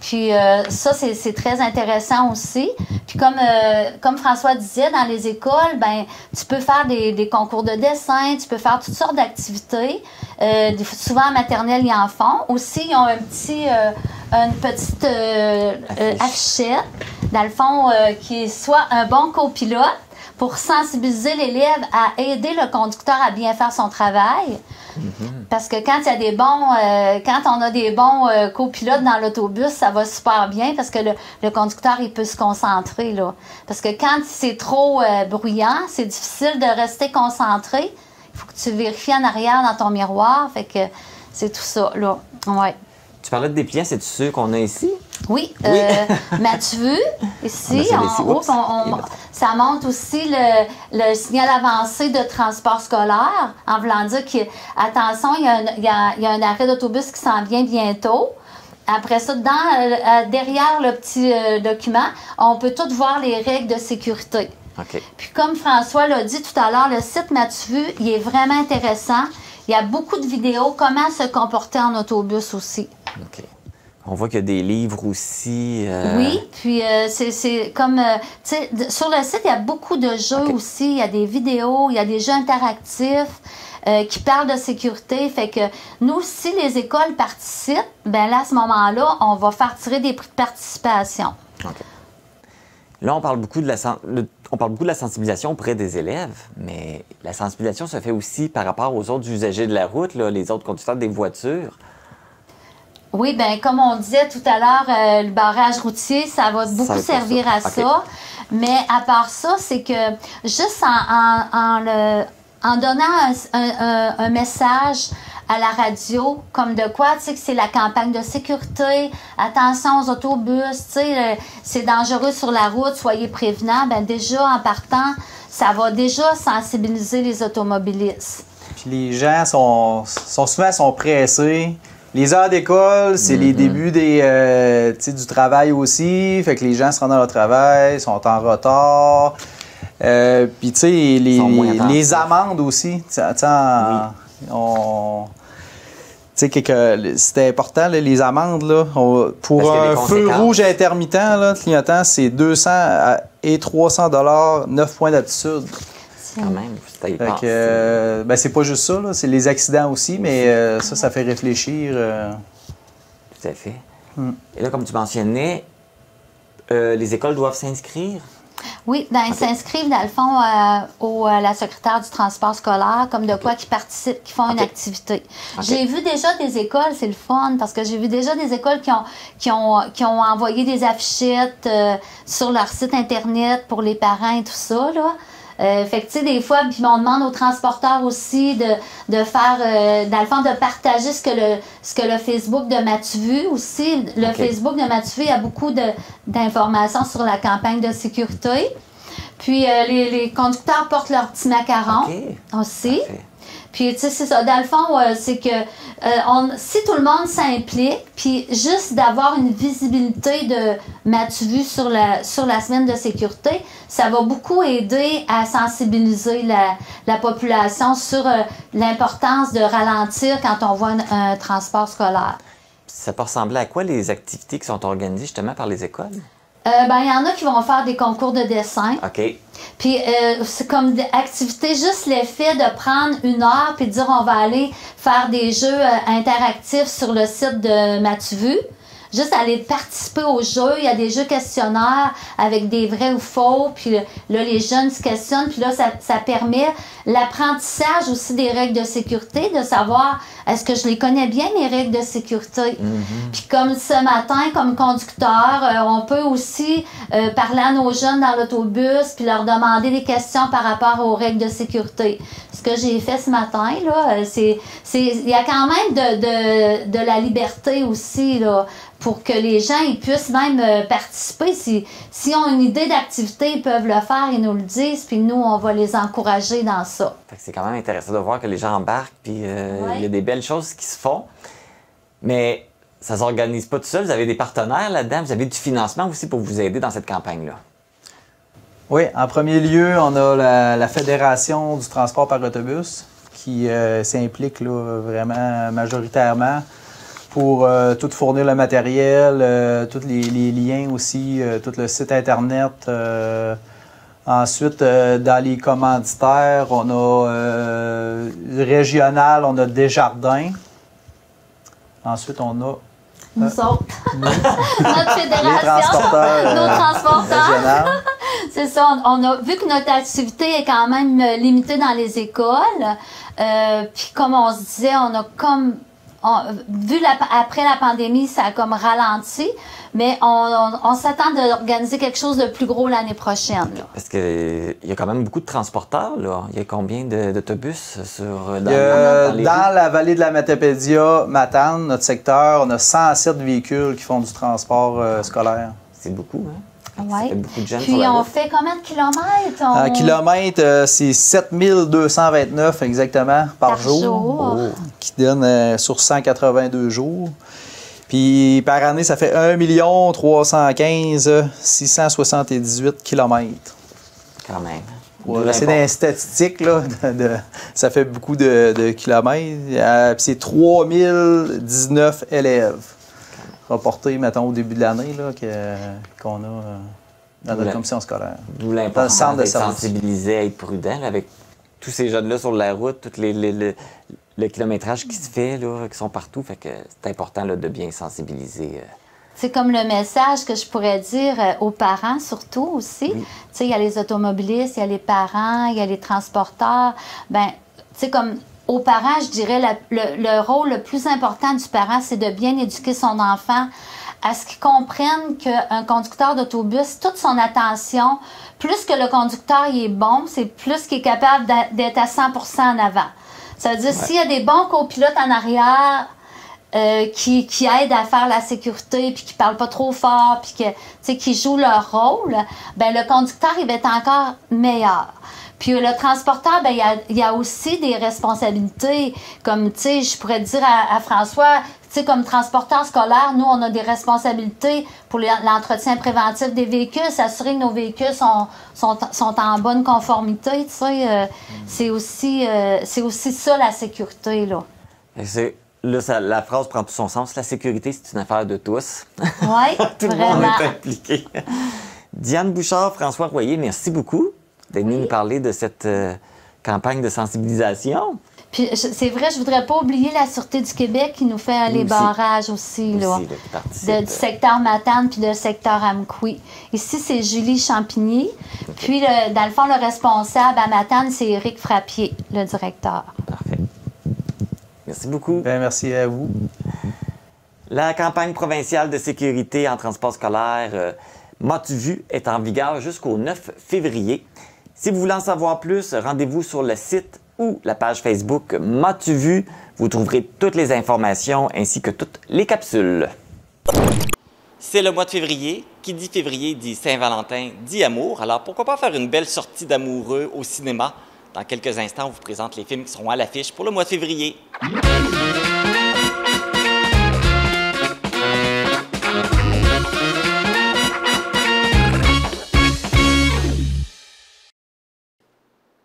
Puis ça, c'est très intéressant aussi. Puis comme François disait, dans les écoles, ben tu peux faire des concours de dessin, tu peux faire toutes sortes d'activités. Souvent en maternelle, ils en font. Aussi, ils ont une petite affichette, dans le fond, qui soit un bon copilote pour sensibiliser l'élève à aider le conducteur à bien faire son travail. Parce que quand il y a des bons, quand on a des bons copilotes dans l'autobus, ça va super bien parce que le conducteur, il peut se concentrer, là. Parce que quand c'est trop bruyant, c'est difficile de rester concentré. Il faut que tu vérifies en arrière dans ton miroir. Fait que c'est tout ça, là. Ouais. Tu parlais de dépliants, c'est-tu ceux qu'on a ici? Oui. M'as-tu vu? Ici, en haut, ça montre aussi le signal avancé de transport scolaire, en voulant dire attention, il y a un arrêt d'autobus qui s'en vient bientôt. Après ça, derrière le petit document, on peut tout voir les règles de sécurité. Okay. Puis comme François l'a dit tout à l'heure, le site M'as-tu vu, il est vraiment intéressant. Il y a beaucoup de vidéos, comment se comporter en autobus aussi. OK. On voit qu'il y a des livres aussi. Oui, puis c'est comme, tu sais, sur le site, il y a beaucoup de jeux aussi. Il y a des vidéos, il y a des jeux interactifs qui parlent de sécurité. Fait que nous, si les écoles participent, bien là, à ce moment-là, on va faire tirer des prix de participation. OK. Là, on parle beaucoup de la sensibilisation auprès des élèves, mais la sensibilisation se fait aussi par rapport aux autres usagers de la route, là, les autres conducteurs des voitures. Oui, bien, comme on disait tout à l'heure, le barrage routier, ça va beaucoup servir à ça. Mais à part ça, c'est que juste en donnant un message à la radio, comme de quoi, tu sais, que c'est la campagne de sécurité, attention aux autobus, tu sais, c'est dangereux sur la route, soyez prévenants, bien déjà, en partant, ça va déjà sensibiliser les automobilistes. Puis les gens sont pressés. Les heures d'école, c'est les débuts du travail aussi, fait que les gens se rendent à leur travail, sont en retard. Puis, tu sais, les amendes aussi, c'était important, là, les amendes. Là, pour un feu rouge intermittent, là, clignotant, c'est 200 et 300 $, 9 points d'aptitude. Quand même, c'est pas juste ça, là, c'est les accidents aussi, mais ça fait réfléchir. Tout à fait. Et là, comme tu mentionnais, les écoles doivent s'inscrire? Oui, bien, ils s'inscrivent, dans le fond, la secrétaire du transport scolaire, comme de quoi qui participent, qui font une activité. J'ai vu déjà des écoles, c'est le fun, parce que j'ai vu déjà des écoles qui ont envoyé des affichettes sur leur site Internet pour les parents et tout ça, là. Fait que, tu sais, des fois, puis on demande aux transporteurs aussi de faire, dans le fond, de partager ce que le Facebook de M'as-tu vu aussi. Le Facebook de M'as-tu vu, il y a beaucoup d'informations sur la campagne de sécurité. Puis, les conducteurs portent leur petit macaron aussi. Parfait. Puis, tu sais, c'est ça. Dans le fond, c'est que si tout le monde s'implique, puis juste d'avoir une visibilité de M'as-tu vu sur la semaine de sécurité, ça va beaucoup aider à sensibiliser la population sur l'importance de ralentir quand on voit un transport scolaire. Ça peut ressembler à quoi les activités qui sont organisées justement par les écoles? Ben, il y en a qui vont faire des concours de dessin. OK. Puis c'est comme activité, juste l'effet de prendre 1 heure puis de dire on va aller faire des jeux interactifs sur le site de M'as-tu vu? Juste aller participer au jeu. Il y a des jeux questionnaires avec des vrais ou faux. Puis là, les jeunes se questionnent. Puis là, ça permet l'apprentissage aussi des règles de sécurité, de savoir est-ce que je les connais bien, les règles de sécurité. Puis comme ce matin, comme conducteur, on peut aussi parler à nos jeunes dans l'autobus puis leur demander des questions par rapport aux règles de sécurité. Ce que j'ai fait ce matin, là, il y a quand même de la liberté aussi, là, pour que les gens ils puissent même participer. S'ils ont une idée d'activité, ils peuvent le faire, ils nous le disent, puis nous, on va les encourager dans ça. C'est quand même intéressant de voir que les gens embarquent, puis il y a des belles choses qui se font. Mais ça ne s'organise pas tout seul. Vous avez des partenaires là-dedans, vous avez du financement aussi pour vous aider dans cette campagne-là. Oui, en premier lieu, on a la Fédération du transport par autobus qui s'implique là, vraiment majoritairement pour tout fournir le matériel, tous les liens aussi, tout le site Internet. Ensuite, dans les commanditaires, on a régional, on a Desjardins. Ensuite, on a nous autres. Notre fédération, les transporteurs, nos transporteurs. C'est ça. On a vu que notre activité est quand même limitée dans les écoles. Puis comme on se disait, on a comme après la pandémie, ça a comme ralenti, mais on s'attend d'organiser quelque chose de plus gros l'année prochaine. Là. Parce qu'il y a quand même beaucoup de transporteurs, là. Il y a combien d'autobus dans la vallée de la Matapédia, Matane, notre secteur, on a 107 véhicules qui font du transport scolaire. C'est beaucoup, hein? Oui. Beaucoup de jeunes puis on fait combien de kilomètres? En kilomètres, c'est 7229 exactement par jour. Qui donne sur 182 jours. Puis par année, ça fait 1 315 678 kilomètres. Quand même. Ouais, c'est des statistiques, là, ça fait beaucoup de kilomètres. Puis c'est 3019 élèves reportés, mettons, au début de l'année qu'on a dans notre commission scolaire. D'où l'importance d'être sensibilisé, à être prudent là, avec tous ces jeunes-là sur la route, tout le kilométrage qui se fait, là, qui sont partout. Fait que c'est important là, de bien sensibiliser. C'est comme le message que je pourrais dire aux parents, surtout aussi. Oui. Tu sais, il y a les automobilistes, il y a les parents, il y a les transporteurs. Ben, tu sais, comme aux parents, je dirais, le rôle le plus important du parent, c'est de bien éduquer son enfant à ce qu'ils comprennent qu'un conducteur d'autobus, toute son attention, plus que le conducteur il est bon, c'est plus qu'il est capable d'être à 100% en avant. Ça veut dire, s'il y a des bons copilotes en arrière qui aident à faire la sécurité, puis qui parlent pas trop fort, puis qui jouent leur rôle, ben le conducteur, il va être encore meilleur. Puis le transporteur, ben il y a aussi des responsabilités, comme, tu sais, je pourrais dire à François, tu sais, comme transporteur scolaire, nous, on a des responsabilités pour l'entretien préventif des véhicules, s'assurer que nos véhicules sont en bonne conformité, tu sais. C'est aussi ça, la sécurité, là. Là, la phrase prend tout son sens. La sécurité, c'est une affaire de tous. Oui, tout le monde est impliqué. Diane Bouchard, François Royer, merci beaucoup d'être venu nous parler de cette campagne de sensibilisation. Puis c'est vrai, je voudrais pas oublier la Sûreté du Québec qui nous fait les barrages aussi, là, du secteur Matane puis du secteur Amqui. Ici, c'est Julie Champigny. Puis, dans le fond, le responsable à Matane, c'est Éric Frappier, le directeur. Parfait. Merci beaucoup. Bien, merci à vous. La campagne provinciale de sécurité en transport scolaire M'as-tu vu est en vigueur jusqu'au 9 février. Si vous voulez en savoir plus, rendez-vous sur le site ou la page Facebook M'as-tu vu. Vous trouverez toutes les informations ainsi que toutes les capsules. C'est le mois de février. Qui dit février dit Saint-Valentin, dit amour. Alors pourquoi pas faire une belle sortie d'amoureux au cinéma? Dans quelques instants, on vous présente les films qui seront à l'affiche pour le mois de février.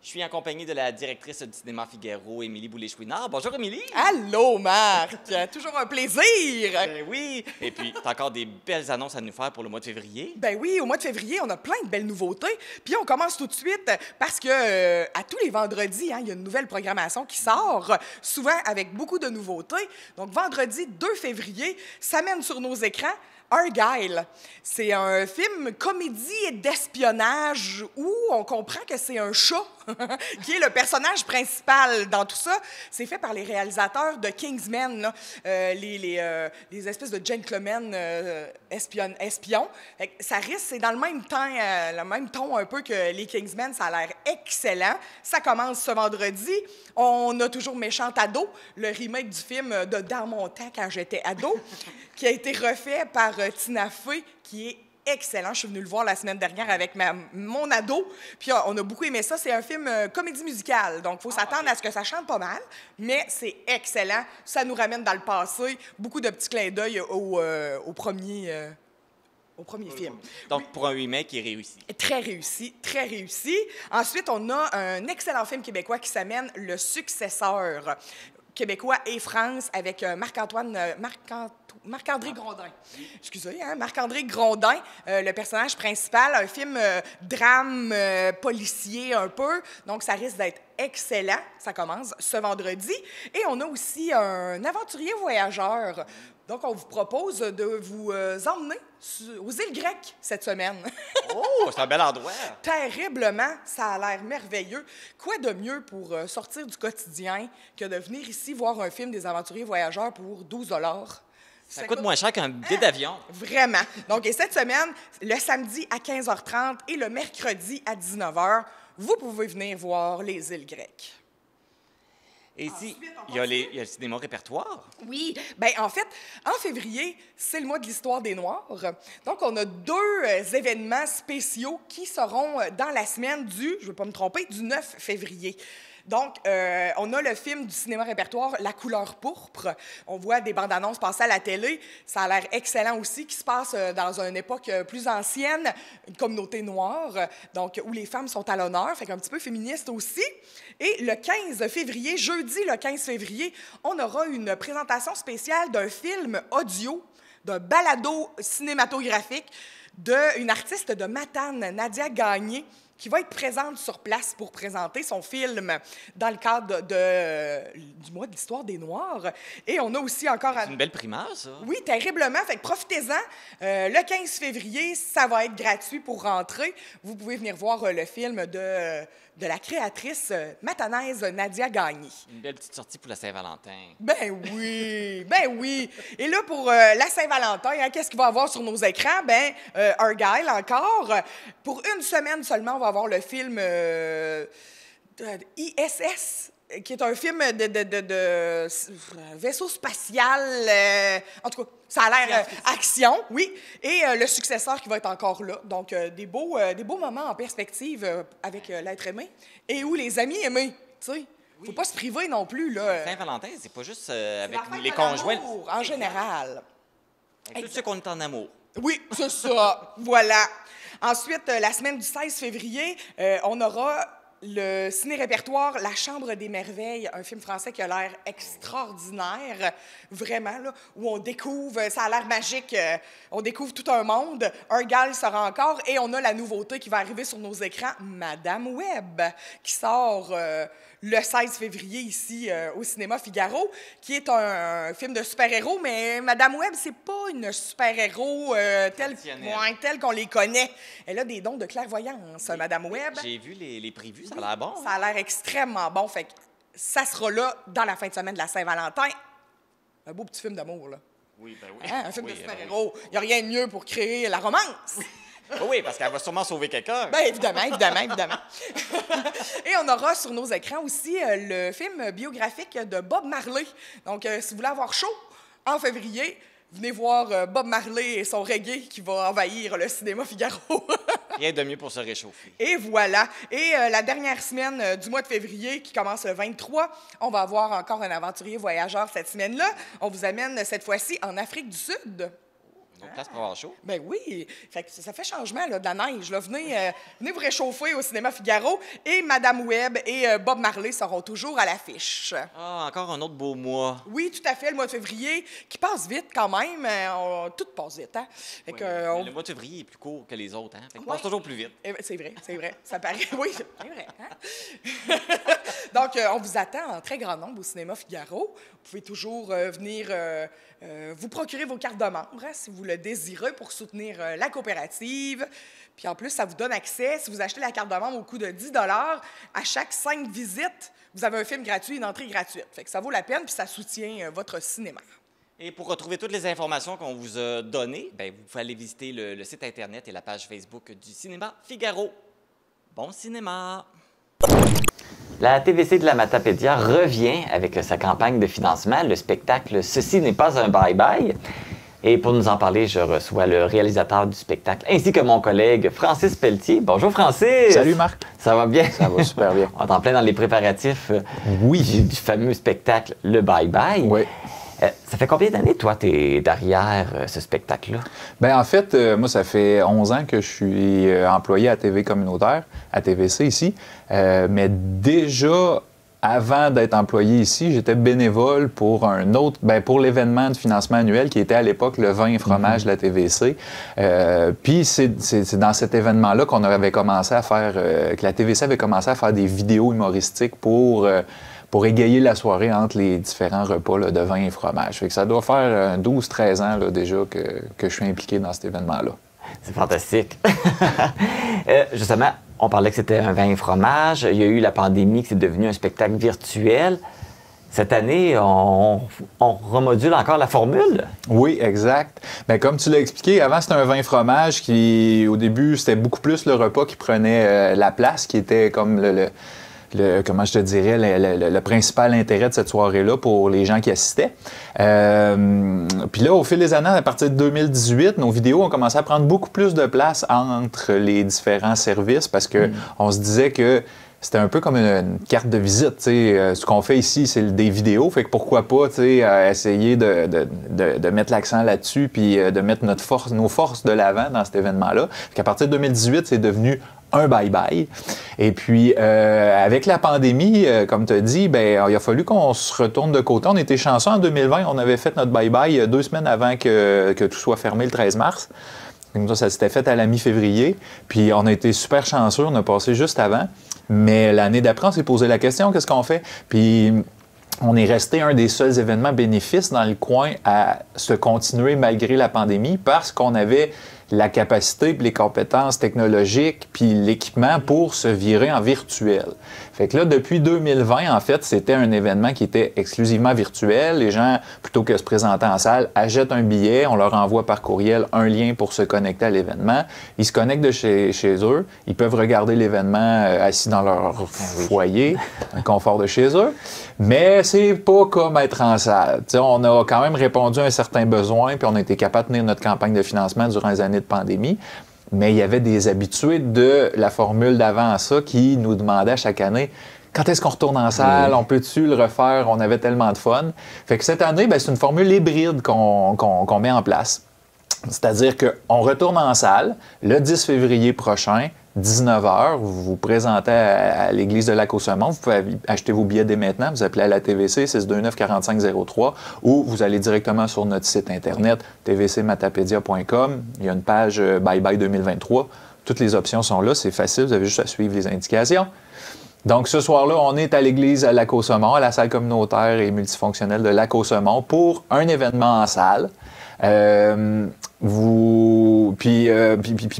Je suis en compagnie de la directrice du cinéma Figaro, Émilie Boulay-Chouinard. Bonjour, Émilie. Allô, Marc. Toujours un plaisir. Ben oui. Et puis, tu as encore des belles annonces à nous faire pour le mois de février. Ben oui, au mois de février, on a plein de belles nouveautés. Puis on commence tout de suite parce que à tous les vendredis, il y a une nouvelle programmation qui sort, souvent avec beaucoup de nouveautés. Donc, vendredi 2 février, ça mène sur nos écrans Argyle. C'est un film comédie d'espionnage où on comprend que c'est un chat qui est le personnage principal dans tout ça. C'est fait par les réalisateurs de Kingsman, là, les espèces de gentlemen espions. Ça risque, c'est dans le même ton un peu que les Kingsmen. Ça a l'air excellent. Ça commence ce vendredi. On a toujours Méchante ado, le remake du film de Dans mon temps quand j'étais ado, qui a été refait par Tina Fey, qui est excellent. Je suis venue le voir la semaine dernière avec mon ado, puis on a beaucoup aimé ça. C'est un film comédie musicale, donc il faut s'attendre à ce que ça chante pas mal, mais c'est excellent. Ça nous ramène dans le passé. Beaucoup de petits clins d'œil au premier film. Donc, pour un remake qui est réussi. Très réussi, très réussi. Ensuite, on a un excellent film québécois qui s'amène Le Successeur. Québécois et France avec Marc-André Grondin. Excusez, Marc-André Grondin, le personnage principal, un film drame policier un peu, donc ça risque d'être excellent. Ça commence ce vendredi. Et on a aussi un aventurier voyageur. Donc, on vous propose de vous emmener aux îles grecques cette semaine. Oh, c'est un bel endroit! Terriblement, ça a l'air merveilleux. Quoi de mieux pour sortir du quotidien que de venir ici voir un film des aventuriers voyageurs pour 12 $? Ça coûte moins cher qu'un billet d'avion. Vraiment. Donc, et cette semaine, le samedi à 15h30 et le mercredi à 19h, vous pouvez venir voir les îles grecques. Et ici, il y a le cinéma répertoire. Oui. Bien, en fait, en février, c'est le mois de l'histoire des Noirs. Donc, on a 2 événements spéciaux qui seront dans la semaine du, je ne vais pas me tromper, du 9 février. Donc, on a le film du cinéma répertoire La couleur pourpre. On voit des bandes annonces passer à la télé. Ça a l'air excellent aussi, qui se passe dans une époque plus ancienne, une communauté noire, donc où les femmes sont à l'honneur, fait qu'un petit peu féministe aussi. Et le 15 février, jeudi le 15 février, on aura une présentation spéciale d'un film audio, d'un balado cinématographique d'une artiste de Matane, Nadia Gagné, qui va être présente sur place pour présenter son film dans le cadre du mois de l'histoire des Noirs. Et on a aussi encore... C'est une belle primeur, ça. Oui, terriblement. Fait que profitez-en. Le 15 février, ça va être gratuit pour rentrer. Vous pouvez venir voir le film de la créatrice matanaise Nadia Gagné. Une belle petite sortie pour la Saint-Valentin. Ben oui, ben oui. Et là, pour la Saint-Valentin, qu'est-ce qu'il va y avoir sur nos écrans? Ben, Argyle encore. Pour une semaine seulement, on va avoir le film ISS, qui est un film de vaisseau spatial. En tout cas, ça a l'air action, oui. Et le successeur qui va être encore là. Donc, des beaux moments en perspective avec l'être aimé. Et où les amis aimés, tu sais. Faut pas se priver non plus, là. Saint-Valentin, c'est pas juste avec les conjoints. En général. Avec tous ceux qu'on est en amour. Oui, c'est ça. Voilà. Ensuite, la semaine du 16 février, on aura le ciné-répertoire La Chambre des merveilles, un film français qui a l'air extraordinaire, vraiment, là, où on découvre, ça a l'air magique, on découvre tout un monde. Argyle sera encore, et on a la nouveauté qui va arriver sur nos écrans, Madame Web, qui sort le 16 février ici au cinéma Figaro, qui est un film de super-héros, mais Madame Web, c'est pas une super-héros telle qu'on les connaît. Elle a des dons de clairvoyance, Madame Web. J'ai vu les previews, ça a l'air bon. Ça a l'air extrêmement bon, fait que ça sera là dans la fin de semaine de la Saint-Valentin. Un beau petit film d'amour, là. Oui, ben oui. Un film de super-héros. Il n'y a rien de mieux pour créer la romance. Oui, parce qu'elle va sûrement sauver quelqu'un. Bien, évidemment. Et on aura sur nos écrans aussi le film biographique de Bob Marley. Donc, si vous voulez avoir chaud, en février, venez voir Bob Marley et son reggae qui va envahir le cinéma Figaro. Rien de mieux pour se réchauffer. Et voilà. Et la dernière semaine du mois de février, qui commence le 23, on va avoir encore un aventurier voyageur cette semaine-là. On vous amène cette fois-ci en Afrique du Sud. trop de place pour avoir chaud. Ben oui, fait que ça fait changement là, de la neige. Là. Venez vous réchauffer au Cinéma Figaro et Madame Webb et Bob Marley seront toujours à l'affiche. Ah, encore un autre beau mois. Oui, tout à fait, le mois de février, qui passe vite quand même. Tout passe vite, hein? Fait que, le mois de février est plus court que les autres, hein? Fait qu'il passe toujours plus vite. C'est vrai, ça paraît. Oui, c'est vrai, hein? Donc, on vous attend en très grand nombre au Cinéma Figaro. Vous pouvez toujours venir vous procurer vos cartes de membres, hein, si vous le désirez, pour soutenir la coopérative. Puis en plus, ça vous donne accès, si vous achetez la carte de membre au coût de 10 $, à chaque 5 visites, vous avez un film gratuit, une entrée gratuite. Fait que ça vaut la peine, puis ça soutient votre cinéma. Et pour retrouver toutes les informations qu'on vous a données, bien, vous pouvez aller visiter le site Internet et la page Facebook du Cinéma Figaro. Bon cinéma! La TVC de la Matapédia revient avec sa campagne de financement, le spectacle « Ceci n'est pas un bye-bye ». Et pour nous en parler, je reçois le réalisateur du spectacle, ainsi que mon collègue Francis Pelletier. Bonjour Francis! Salut Marc! Ça va bien? Ça va super bien. On est en plein dans les préparatifs du fameux spectacle « Le bye-bye ». Oui. Ça fait combien d'années, toi, tu es derrière ce spectacle-là? Bien, en fait, moi, ça fait 11 ans que je suis employé à TV communautaire, à TVC ici. Mais déjà, avant d'être employé ici, j'étais bénévole pour pour l'événement de financement annuel qui était à l'époque le vin et fromage de la TVC. Puis c'est dans cet événement-là qu'on avait commencé à faire, que la TVC avait commencé à faire des vidéos humoristiques pour égayer la soirée entre les différents repas là, de vin et fromage. Fait que ça doit faire 12-13 ans là, déjà que je suis impliqué dans cet événement-là. C'est fantastique. Justement, on parlait que c'était un vin et fromage. Il y a eu la pandémie, que c'est devenu un spectacle virtuel. Cette année, on remodule encore la formule? Oui, exact. Bien, comme tu l'as expliqué, avant, c'était un vin et fromage qui, au début, c'était beaucoup plus le repas qui prenait la place, qui était comme comment je te dirais, le principal intérêt de cette soirée-là pour les gens qui assistaient. Puis là, au fil des années, à partir de 2018, nos vidéos ont commencé à prendre beaucoup plus de place entre les différents services parce qu'on se disait que c'était un peu comme une carte de visite. Ce qu'on fait ici, c'est des vidéos. Fait que pourquoi pas essayer de mettre l'accent là-dessus puis de mettre nos forces de l'avant dans cet événement-là. Fait qu'à partir de 2018, c'est devenu un bye-bye. Et puis, avec la pandémie, comme tu as dit, bien, il a fallu qu'on se retourne de côté. On était chanceux en 2020. On avait fait notre bye-bye 2 semaines avant que tout soit fermé le 13 mars. Donc, ça s'était fait à la mi-février. Puis, on a été super chanceux. On a passé juste avant. Mais l'année d'après, on s'est posé la question, qu'est-ce qu'on fait? Puis, on est resté un des seuls événements bénéfices dans le coin à se continuer malgré la pandémie parce qu'on avait la capacité, puis les compétences technologiques, puis l'équipement pour se virer en virtuel. Fait que là, depuis 2020, en fait, c'était un événement qui était exclusivement virtuel. Les gens, plutôt que de se présenter en salle, achètent un billet, on leur envoie par courriel un lien pour se connecter à l'événement. Ils se connectent de chez eux, ils peuvent regarder l'événement assis dans leur foyer, un confort de chez eux. Mais c'est pas comme être en salle. T'sais, on a quand même répondu à un certain besoin, puis on a été capable de tenir notre campagne de financement durant les années de pandémie. Mais il y avait des habitués de la formule d'avant ça qui nous demandaient chaque année quand est-ce qu'on retourne en salle, on peut-tu le refaire, on avait tellement de fun. Fait que cette année, bien, c'est une formule hybride qu'on met en place. C'est-à-dire qu'on retourne en salle le 10 février prochain, 19h, vous vous présentez à l'église de Lac-aux-Sements, vous pouvez acheter vos billets dès maintenant, vous appelez à la TVC 629-4503 ou vous allez directement sur notre site internet tvcmatapédia.com, il y a une page Bye Bye 2023, toutes les options sont là, c'est facile, vous avez juste à suivre les indications. Donc ce soir-là, on est à l'église à Lac-aux-Sements, à la salle communautaire et multifonctionnelle de Lac-aux-Sements pour un événement en salle. Puis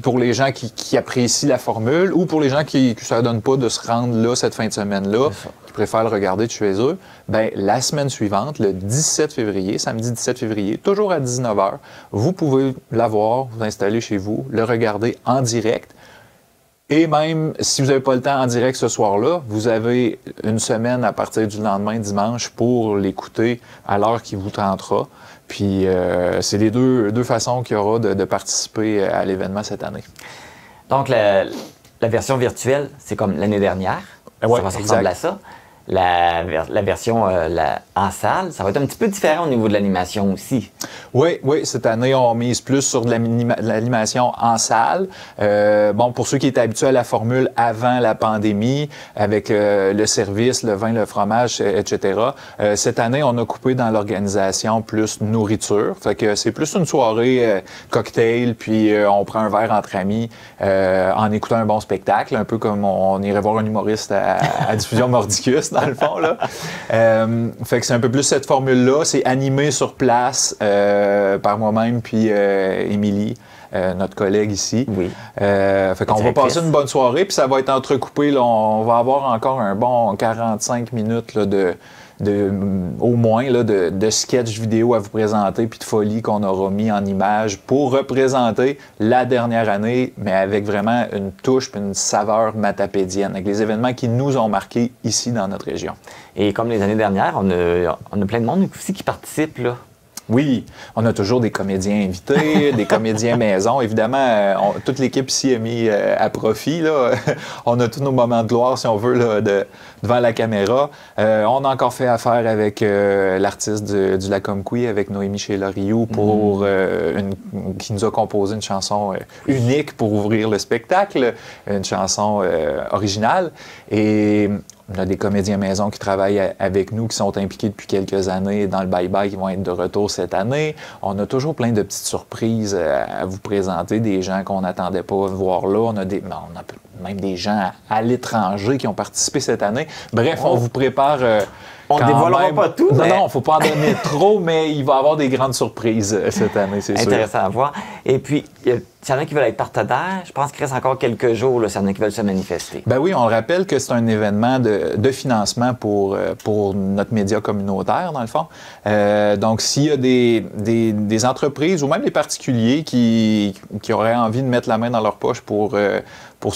pour les gens qui apprécient la formule ou pour les gens qui ça ne donne pas de se rendre là cette fin de semaine-là, qui préfèrent le regarder de chez eux, bien, la semaine suivante, le 17 février, samedi 17 février, toujours à 19h, vous pouvez l'avoir, vous installer chez vous, le regarder en direct. Et même si vous n'avez pas le temps en direct ce soir-là, vous avez une semaine à partir du lendemain, dimanche, pour l'écouter à l'heure qui vous tentera. Puis c'est les deux façons qu'il y aura de participer à l'événement cette année. Donc, la version virtuelle, c'est comme l'année dernière. Ouais, ça va ressembler à ça. la version en salle. Ça va être un petit peu différent au niveau de l'animation aussi. Oui, cette année, on mise plus sur de l'animation en salle. Pour ceux qui étaient habitués à la formule avant la pandémie, avec le service, le vin, le fromage, etc., cette année, on a coupé dans l'organisation plus nourriture. Fait que c'est plus une soirée cocktail, puis on prend un verre entre amis en écoutant un bon spectacle, un peu comme on irait voir un humoriste à Diffusion Mordicus, dans le fond, là. Fait que c'est un peu plus cette formule-là. C'est animé sur place par moi-même puis Émilie, notre collègue ici. Oui. Fait qu'on va passer une bonne soirée, puis ça va être entrecoupé. Là, on va avoir encore un bon 45 minutes là, au moins là, de sketch vidéo à vous présenter, puis de folie qu'on aura mis en images pour représenter la dernière année, mais avec vraiment une touche puis une saveur matapédienne, avec les événements qui nous ont marqués ici dans notre région. Et comme les années dernières, on a plein de monde aussi qui participe, là. Oui, on a toujours des comédiens invités, des comédiens maison. Évidemment, toute l'équipe ici est mise à profit, là. On a tous nos moments de gloire, si on veut, là, devant la caméra. On a encore fait affaire avec l'artiste du Lacomquie, avec Noémie Sheila-Rioux, qui nous a composé une chanson unique pour ouvrir le spectacle, une chanson originale. Et on a des comédiens maison qui travaillent avec nous, qui sont impliqués depuis quelques années dans le bye-bye, qui vont être de retour cette année. On a toujours plein de petites surprises à vous présenter, des gens qu'on n'attendait pas voir là. On a même des gens à l'étranger qui ont participé cette année. Bref, on vous prépare... on ne dévoilera pas tout. Non, il ne faut pas en donner trop, mais il va y avoir des grandes surprises cette année, c'est sûr. Intéressant à voir. Et puis, s'il y en a qui veulent être partenaires, je pense qu'il reste encore quelques jours, s'il y en a qui veulent se manifester. Ben oui, on rappelle que c'est un événement de financement pour notre média communautaire, dans le fond. Donc, s'il y a des entreprises ou même des particuliers qui auraient envie de mettre la main dans leur poche pour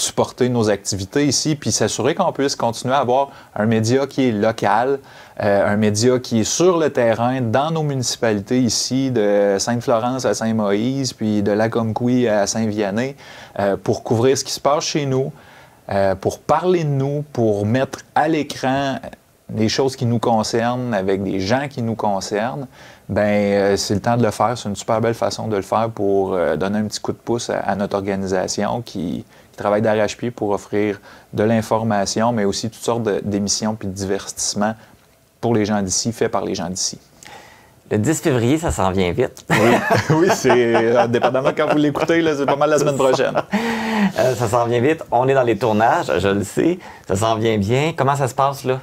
supporter nos activités ici, puis s'assurer qu'on puisse continuer à avoir un média qui est local, un média qui est sur le terrain, dans nos municipalités ici, de Sainte-Florence à Saint-Moïse, puis de Lacomquie à Saint-Vianney, pour couvrir ce qui se passe chez nous, pour parler de nous, pour mettre à l'écran des choses qui nous concernent, avec des gens qui nous concernent. C'est le temps de le faire. C'est une super belle façon de le faire pour donner un petit coup de pouce à notre organisation qui travaille d'arrache-pied pour offrir de l'information, mais aussi toutes sortes d'émissions puis de divertissements pour les gens d'ici, fait par les gens d'ici. Le 10 février, ça s'en vient vite. Oui, c'est dépendamment quand vous l'écoutez, là, c'est pas mal la semaine prochaine. Ça s'en vient vite. On est dans les tournages, je le sais. Ça s'en vient bien. Comment ça se passe, là?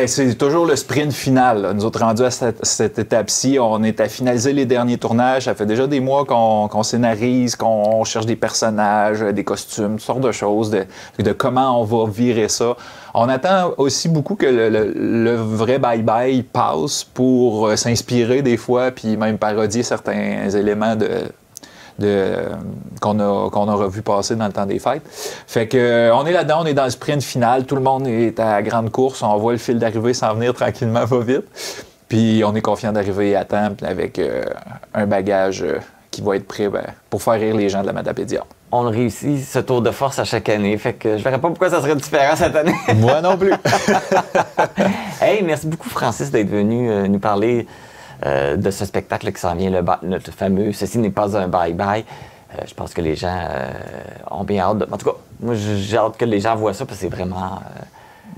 C'est toujours le sprint final, là. Nous autres, rendus à cette étape-ci, on est à finaliser les derniers tournages. Ça fait déjà des mois qu'on scénarise, qu'on cherche des personnages, des costumes, toutes sortes de choses, de comment on va virer ça. On attend aussi beaucoup que le vrai bye-bye passe pour s'inspirer des fois, puis même parodier certains éléments qu'on a revu passer dans le temps des fêtes. Fait que on est là-dedans, on est dans le sprint final, tout le monde est à grande course, on voit le fil d'arrivée s'en venir tranquillement, va vite. Puis on est confiant d'arriver à temps avec un bagage qui va être prêt pour faire rire les gens de la Matapédia. On réussit ce tour de force à chaque année, fait que je verrais pas pourquoi ça serait différent cette année. Moi non plus. Hey, merci beaucoup Francis d'être venu nous parler de ce spectacle qui s'en vient, notre fameux « Ceci n'est pas un bye-bye ». Je pense que les gens ont bien hâte. En tout cas, moi, j'ai hâte que les gens voient ça parce que c'est vraiment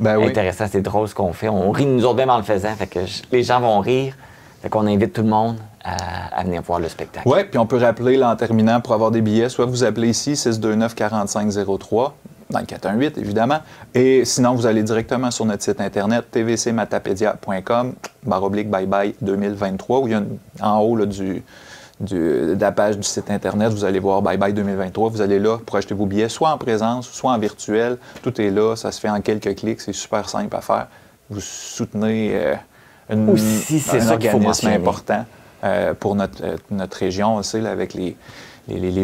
intéressant. C'est drôle ce qu'on fait. On rit nous autres même en le faisant. Fait que les gens vont rire. Fait qu'on invite tout le monde à venir voir le spectacle. Oui, puis on peut rappeler là, en terminant pour avoir des billets. Soit vous appelez ici 629-4503. Dans le 418, évidemment. Et sinon, vous allez directement sur notre site Internet, tvcmatapedia.com/bye-bye 2023, où il y a en haut là, de la page du site Internet, vous allez voir Bye Bye 2023. Vous allez là pour acheter vos billets, soit en présence, soit en virtuel. Tout est là, ça se fait en quelques clics, c'est super simple à faire. Vous soutenez un organisme important pour notre région, on sait, là, avec les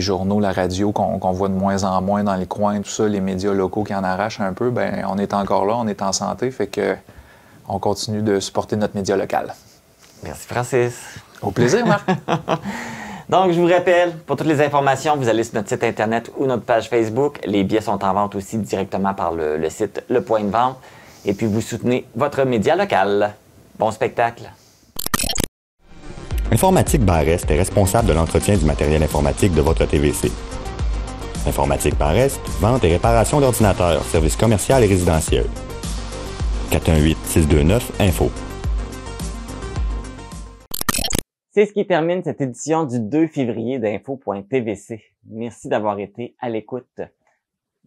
journaux, la radio qu'on voit de moins en moins dans les coins, tout ça, les médias locaux qui en arrachent un peu, on est encore là, on est en santé, fait que on continue de supporter notre média local. Merci Francis. Au plaisir, Marc. Donc, je vous rappelle, pour toutes les informations, vous allez sur notre site Internet ou notre page Facebook. Les billets sont en vente aussi directement par le site Le Point de Vente. et puis vous soutenez votre média local. Bon spectacle! Informatique Bar-Est est responsable de l'entretien du matériel informatique de votre TVC. Informatique Bar-Est, vente et réparation d'ordinateurs, services commerciaux et résidentiels. 418-629-INFO. C'est ce qui termine cette édition du 2 février d'Info.tvc. Merci d'avoir été à l'écoute.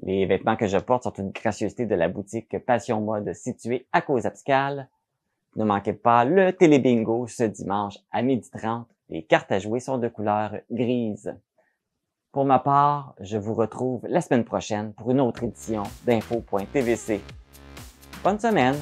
Les vêtements que je porte sont une gracieuseté de la boutique Passion Mode située à Cause-Abscale. Ne manquez pas le télébingo ce dimanche à 12h30. Les cartes à jouer sont de couleur grise. Pour ma part, je vous retrouve la semaine prochaine pour une autre édition d'Info.tvc. Bonne semaine!